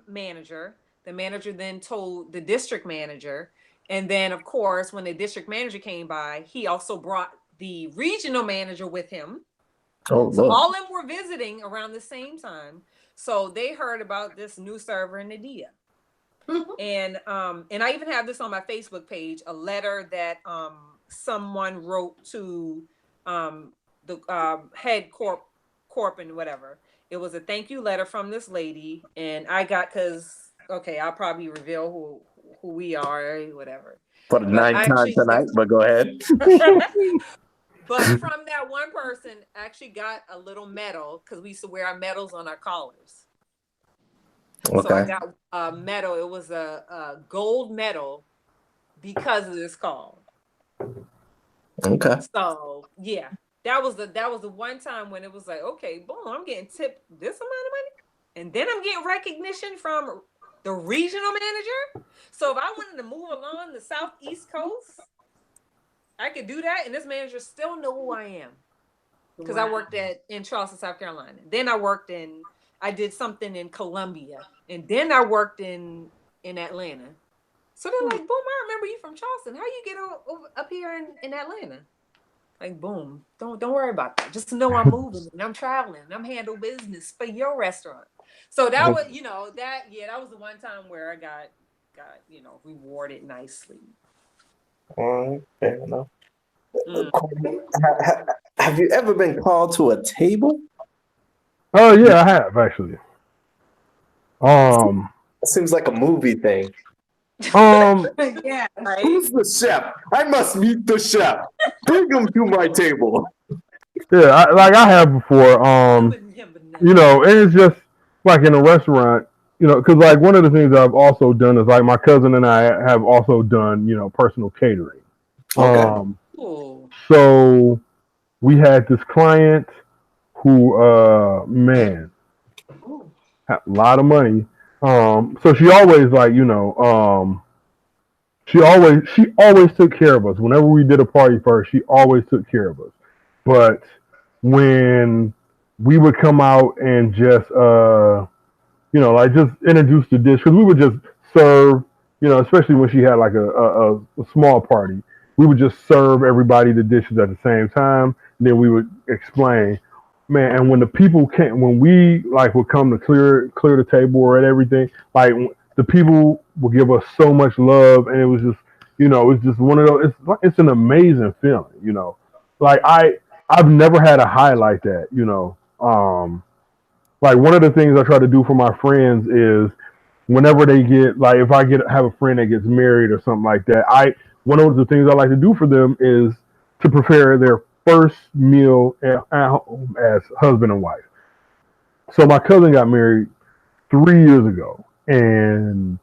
manager. The manager then told the district manager. And then, of course, when the district manager came by, he also brought the regional manager with him. So all of them were visiting around the same time. So they heard about this new server in Nadia. And I even have this on my Facebook page, a letter that someone wrote to the head corp and whatever. It was a thank you letter from this lady. And I got, I'll probably reveal who we are, whatever. For the ninth time tonight, but go ahead. But from that one person, I actually got a little medal because we used to wear our medals on our collars. Okay. So I got a medal. It was a gold medal because of this call. Okay. So yeah, that was the one time when it was like, okay, boom, I'm getting tipped this amount of money, and then I'm getting recognition from the regional manager. So if I wanted to move along the southeast coast, I could do that, and this manager still know who I am because I worked in Charleston, South Carolina. Then I did something in Columbia, and then I worked in Atlanta. So they're like, boom, I remember you from Charleston. How you get up here in Atlanta? Like, boom, don't worry about that. Just know I'm moving and I'm traveling and I'm handling business for your restaurant. So that was, that was the one time where I got rewarded nicely. Fair enough. Have you ever been called to a table? Oh yeah, I have actually. It seems like a movie thing. Yeah. Who's the chef? I must meet the chef. Bring him to my table. Yeah, I have before. And it's just like in a restaurant, because like one of the things I've also done is like my cousin and I have also done, personal catering. Okay. So we had this client who, man, had a lot of money. So she always she always took care of us. Whenever we did a party for her, she always took care of us. But when we would come out and just, just introduce the dish, because we would just serve, especially when she had like a small party, we would just serve everybody the dishes at the same time. And then we would explain, man. And when the people came, when we would come to clear the table and everything, the people would give us so much love, and it was just, it's just one of those. It's an amazing feeling, I've never had a high like that, one of the things I try to do for my friends is whenever they get, if I have a friend that gets married or something like that, one of the things I like to do for them is to prepare their first meal at home as husband and wife. So my cousin got married 3 years ago, and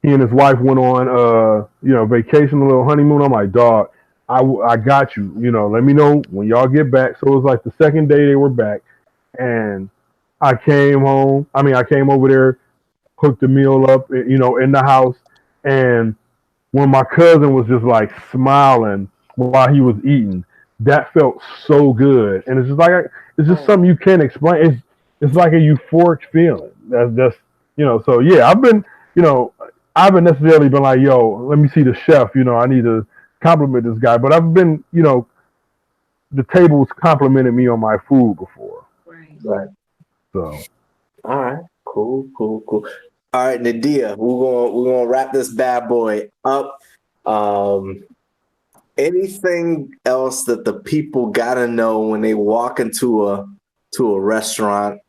he and his wife went on vacation, a little honeymoon. I'm like, dog, I got you. Let me know when y'all get back. So it was like the second day they were back, and I came home. I came over there, cooked the meal up, in the house, and when my cousin was just like smiling while he was eating, that felt so good. And it's just like it's just something you can't explain. It's like a euphoric feeling. That's just So yeah, I haven't necessarily been like, yo, let me see the chef. I need to compliment this guy. But I've been, the tables complimented me on my food before. Right. So. All right. Cool. All right, Nadia, we're gonna wrap this bad boy up. Anything else that the people gotta know when they walk into a restaurant?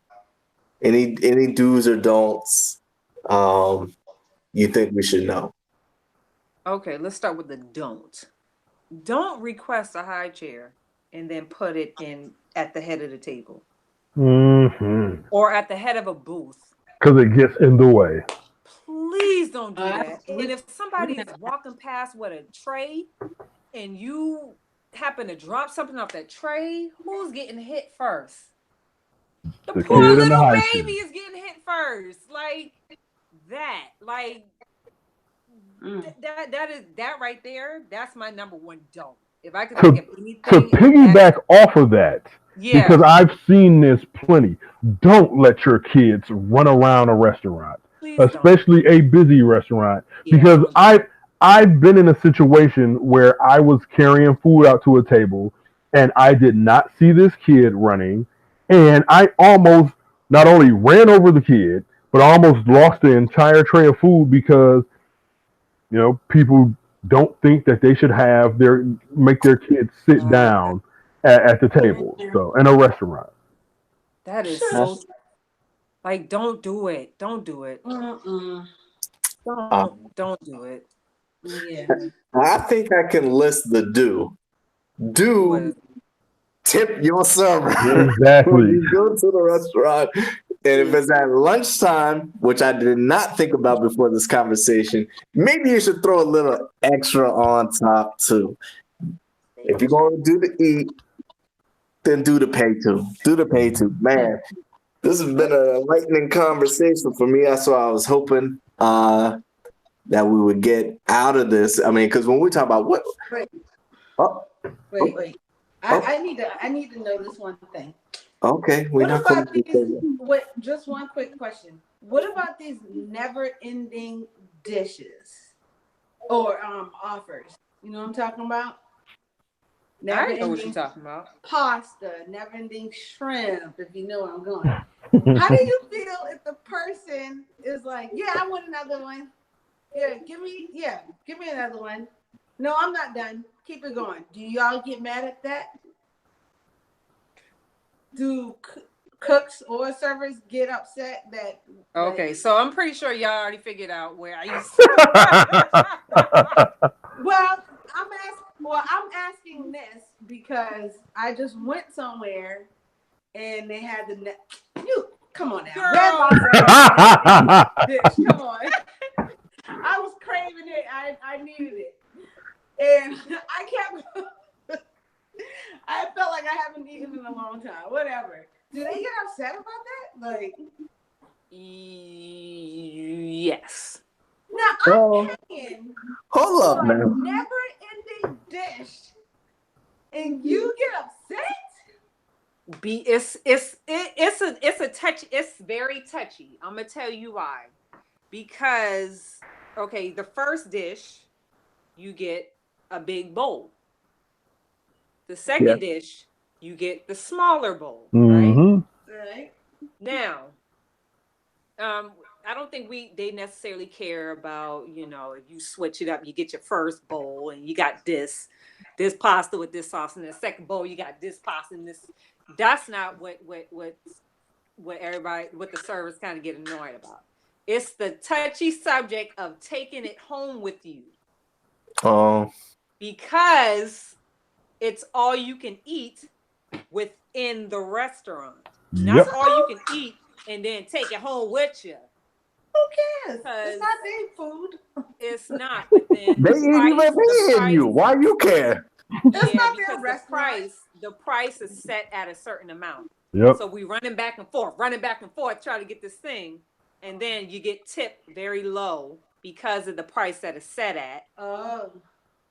Any do's or don'ts you think we should know? Okay, let's start with the don't. Don't request a high chair and then put it in at the head of the table. Mm-hmm. Or at the head of a booth. Because it gets in the way. Please don't do that. And if somebody is walking past with a tray and you happen to drop something off that tray, who's getting hit first? The poor little baby is getting hit first. Like that. Like that right there, that's my number one don't. If I could think of anything to piggyback off of that, because I've seen this plenty. Don't let your kids run around a restaurant, especially a busy restaurant, because I've been in a situation where I was carrying food out to a table and I did not see this kid running, and I almost not only ran over the kid, but I almost lost the entire tray of food because people don't think that they should make their kids sit down at the table. So in a restaurant. That is so like, don't do it. Don't do it. Don't do it. Yeah. I think I can list the do. Tip your server. Exactly. When you go to the restaurant, and if it's at lunchtime, which I did not think about before this conversation, maybe you should throw a little extra on top too. If you're going to do the eat, then do the pay too. Do the pay too. Man, this has been a enlightening conversation for me. That's why I was hoping that we would get out of this. Because when we talk about what... Wait. I need to know this one thing. Okay. Just one quick question. What about these never-ending dishes or offers? You know what I'm talking about? I know what you're talking about. Pasta, never-ending shrimp, if you know where I'm going. How do you feel if the person is like, yeah, I want another one. Yeah, give me another one. No, I'm not done. Keep it going. Do y'all get mad at that? Do cooks or servers get upset that? Okay, so I'm pretty sure y'all already figured out where I used to. Well, I'm asking this because I just went somewhere and they had come on now. Come on. I was craving it. I needed it. And I felt like I haven't eaten in a long time. Whatever. Do they get upset about that? Like, yes. Now I'm paying hold up, man. Never-ending dish, and you get upset. It's a touch. It's very touchy. I'm gonna tell you why. Because the first dish, you get a big bowl. The second dish, you get the smaller bowl, right? Now, I don't think they necessarily care about, if you switch it up, you get your first bowl and you got this pasta with this sauce, and the second bowl you got this pasta and this. That's not what the servers kind of get annoyed about. It's the touchy subject of taking it home with you. Oh. Because it's all you can eat within the restaurant. Not all you can eat and then take it home with you. cares? It's not their food. It's not. But then They ain't even paying you. Why you care? It's not because their restaurant. the price is set at a certain amount. Yep. So we running back and forth, try to get this thing, and then you get tipped very low because of the price that it's set at. Oh.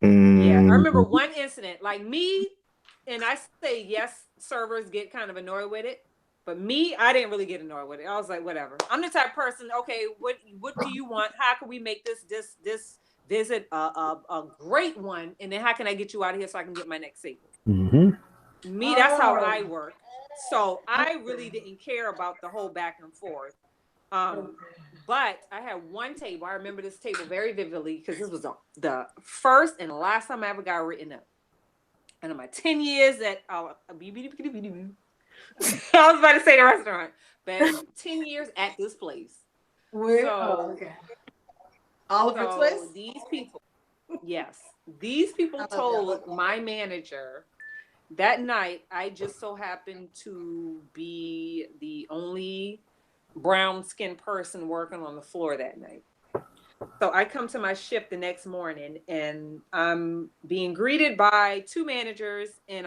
Yeah, I remember one incident, like me, and I say yes, servers get kind of annoyed with it, but me, I didn't really get annoyed with it. I was like, whatever. I'm the type of person. Okay, what do you want? How can we make this visit a great one? And then how can I get you out of here so I can get my next table? Mm-hmm. Me, that's how I work. So I really didn't care about the whole back and forth. But I had one table. I remember this table very vividly because this was the first and last time I ever got written up. And in my 10 years at I was about to say the restaurant, but 10 years at this place. Where? So, Okay. Oliver Twist? These people told my manager that night. I just so happened to be the only brown skinned person working on the floor that night. So I come to my shift the next morning and I'm being greeted by two managers and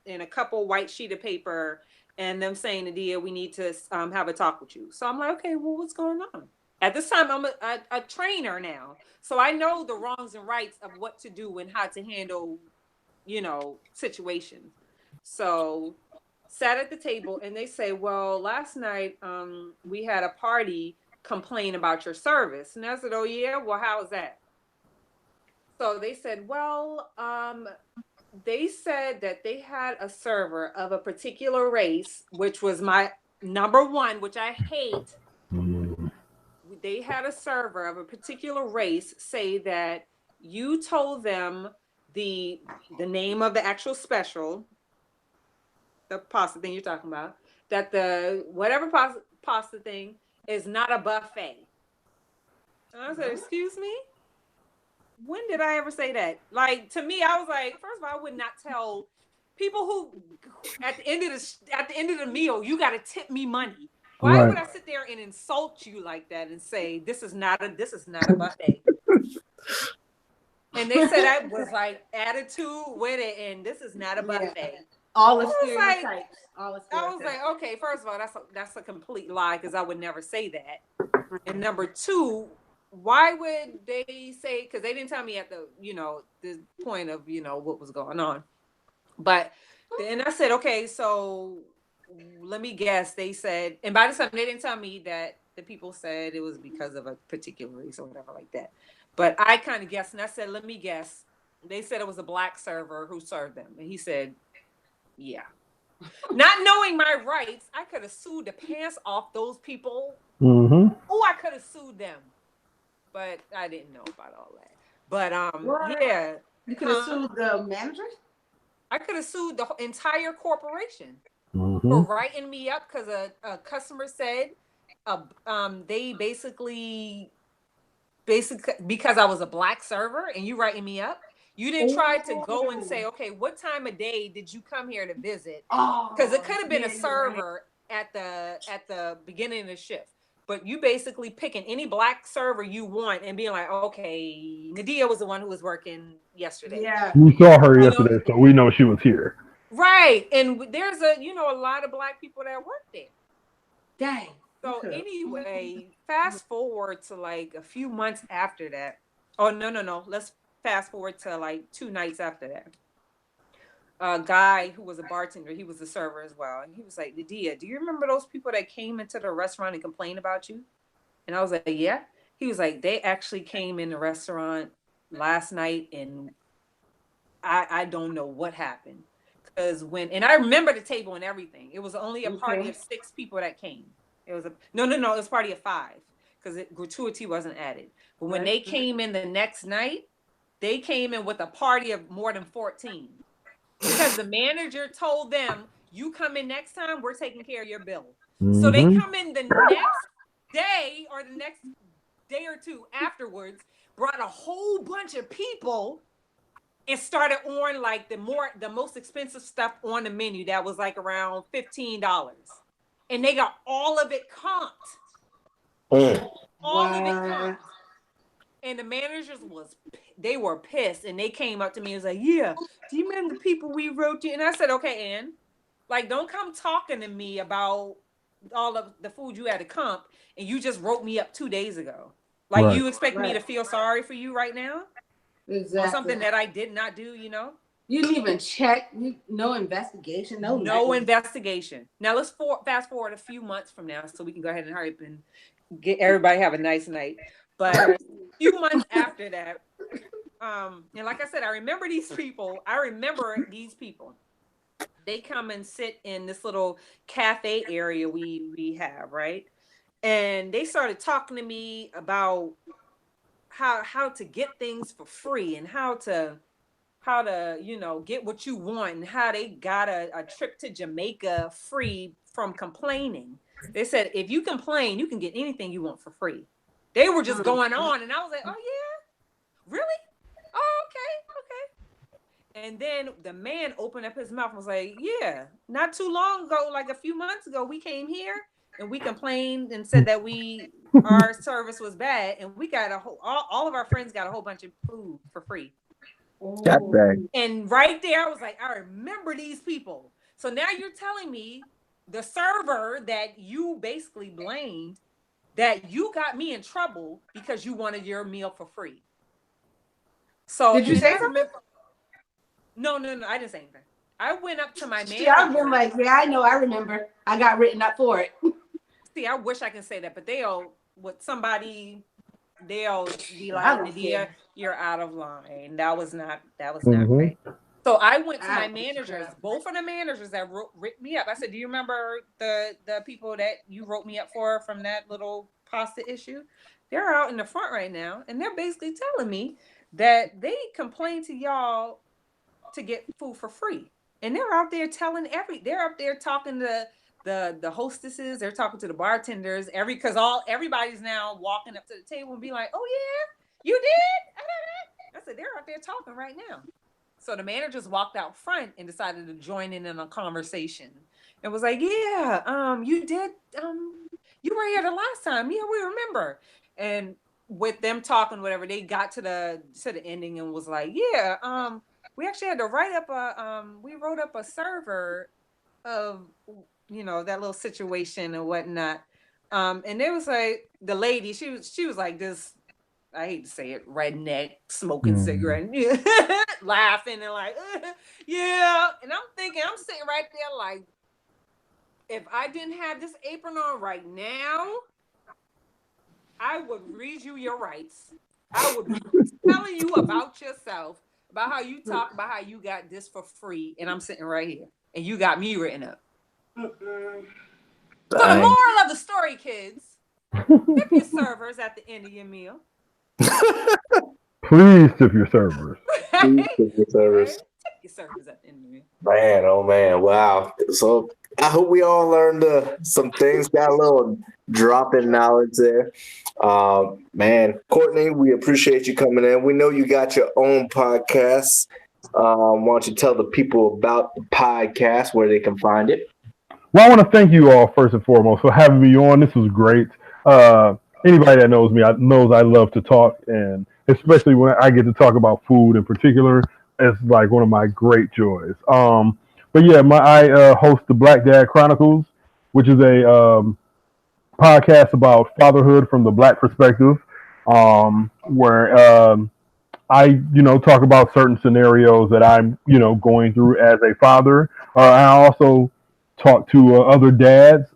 a couple white sheet of paper and them saying, Nadia, we need to have a talk with you. So I'm like, okay, well, what's going on? At this time, I'm a trainer now. So I know the wrongs and rights of what to do and how to handle, situations. So sat at the table and they say, well, last night we had a party complain about your service. And I said, oh yeah, well, how is that? So they said, well, they said that they had a server of a particular race, which was my number one, which I hate. They had a server of a particular race say that you told them the name of the actual special, the pasta thing you're talking about, that the whatever pasta thing is not a buffet. And I said, excuse me? When did I ever say that? Like, to me, I was like, first of all, I would not tell people who at the end of the meal, you got to tip me money. Why would I sit there and insult you like that and say this is not a buffet? And they said I was like attitude with it, and this is not a buffet. Yeah. All the stereotypes. I was like, okay, first of all, that's a complete lie because I would never say that. And number two, why would they say? Because they didn't tell me at the the point of what was going on. But then I said, okay, so let me guess. They said, and by the time they didn't tell me that the people said it was because of a particular race or whatever like that. But I kind of guessed, and I said, let me guess. They said it was a black server who served them, and he said, yeah. Not knowing my rights, I could have sued the pants off those people. Mm-hmm. Oh, I could have sued them, but I didn't know about all that. But yeah, you could have sued the manager. I could have sued the entire corporation Mm-hmm. for writing me up because a customer said they basically because I was a black server and you writing me up. You didn't try to go and say, okay, what time of day did you come here to visit? Because it could have been a server at the beginning of the shift. But you basically picking any black server you want and being like, okay, Nadia was the one who was working yesterday. Yeah. We saw her yesterday, so we know she was here. Right. And there's a lot of black people that work there. Dang. So anyway, fast forward to like a few months after that. Oh, no. Let's fast forward to like 2 nights after that. A guy who was a bartender, he was a server as well. And he was like, Nadia, do you remember those people that came into the restaurant and complained about you? And I was like, yeah. He was like, they actually came in the restaurant last night and I don't know what happened. And I remember the table and everything. It was only a party of 6 people that came. It was it was a party of 5 because gratuity wasn't added. But when they came in the next night, they came in with a party of more than 14. Because the manager told them, you come in next time, we're taking care of your bill. Mm-hmm. So they come in the next day or the next day or two afterwards, brought a whole bunch of people and started on like the most expensive stuff on the menu that was like around $15. And they got all of it comped. all of it comped. And the managers they were pissed, and they came up to me and was like, yeah, do you remember the people we wrote to? And I said, okay, Ann, like, don't come talking to me about all of the food you had to comp, and you just wrote me up 2 days ago. Like, you expect me to feel sorry for you right now? Exactly. Or something that I did not do, you know? You didn't even check. No investigation. No investigation. Now let's fast forward a few months from now, so we can go ahead and hurry up and get everybody have a nice night. But a few months after that, and like I said, I remember these people. They come and sit in this little cafe area we have, right? And they started talking to me about how to get things for free, and how to get what you want, and how they got a trip to Jamaica free from complaining. They said, if you complain, you can get anything you want for free. They were just going on, and I was like, oh yeah, really? Oh, okay. And then the man opened up his mouth and was like, yeah, not too long ago, like a few months ago, we came here and we complained and said that our service was bad, and we got all of our friends got a whole bunch of food for free. And right there, I was like, I remember these people. So now you're telling me the server that you basically blamed, that you got me in trouble because you wanted your meal for free. So did you say something? No, I didn't say anything. I went up to my manager. I've been like, yeah, I know, I remember. I got written up for it. See, I wish I could say that, but they'll be like, you're out of line. That was not great. So I went to my managers, both of the managers that wrote me up. I said, do you remember the people that you wrote me up for from that little pasta issue? They're out in the front right now, and they're basically telling me that they complained to y'all to get food for free. And they're out there they're up there talking to the hostesses, they're talking to the bartenders, because everybody's now walking up to the table and be like, oh yeah, you did? I said, they're out there talking right now. So the managers walked out front and decided to join in a conversation. It was like, yeah, you did, you were here the last time. Yeah, we remember. And with them talking, whatever, they got to the ending and was like, yeah, we actually had to write up we wrote up a server of, that little situation and whatnot. And it was like, the lady, she was like this, I hate to say it, redneck, smoking cigarette, laughing and like, yeah. And I'm sitting right there like, if I didn't have this apron on right now, I would read you your rights. I would be telling you about yourself, about how you talk, about how you got this for free, and I'm sitting right here, and you got me written up. So the moral of the story, kids, tip your servers at the end of your meal. Please tip your servers. Please tip your servers. Tip your servers at the end of your meal. Man, oh man, wow. So I hope we all learned some things, got a little drop in knowledge there. Man, Courtney, we appreciate you coming in. We know you got your own podcast. Why don't you tell the people about the podcast, where they can find it? Well, I want to thank you all first and foremost for having me on. This was great. Anybody that knows me knows I love to talk, and especially when I get to talk about food in particular, it's like one of my great joys. But yeah, I host the Black Dad Chronicles, which is a podcast about fatherhood from the Black perspective, where I talk about certain scenarios that I'm going through as a father. I also talk to other dads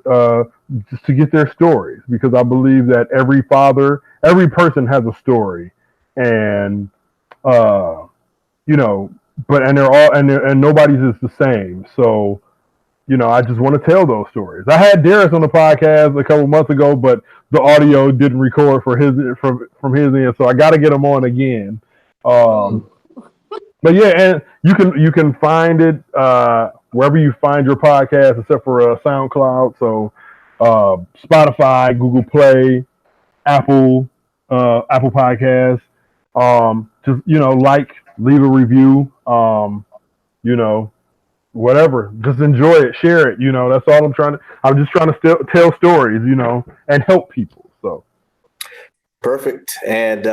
just to get their stories, because I believe that every person has a story, and they're all and nobody's is the same. So I just want to tell those stories. I had Darius on the podcast a couple months ago, but the audio didn't record from his end, so I got to get him on again. But yeah, and you can find it wherever you find your podcast, except for SoundCloud. So Spotify, Google Play, Apple Podcasts. Just leave a review. Whatever. Just enjoy it, share it. That's all I'm just trying to tell stories, and help people. So. Perfect. And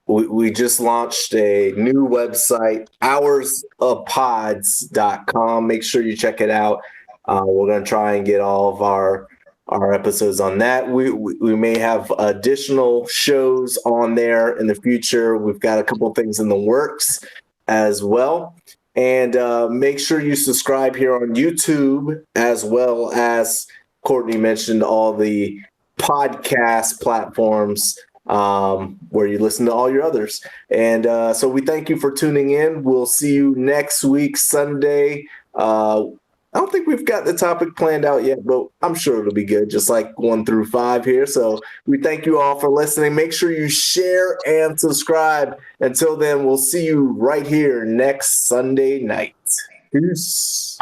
we just launched a new website, hoursofpods.com. Make sure you check it out. We're going to try and get all of our episodes on that. We may have additional shows on there in the future. We've got a couple of things in the works as well. And make sure you subscribe here on YouTube, as well as Courtney mentioned, all the podcast platforms where you listen to all your others. And so we thank you for tuning in. We'll see you next week, Sunday. I don't think we've got the topic planned out yet, but I'm sure it'll be good, just like 1 through 5 here. So we thank you all for listening. Make sure you share and subscribe. Until then, we'll see you right here next Sunday night. Peace.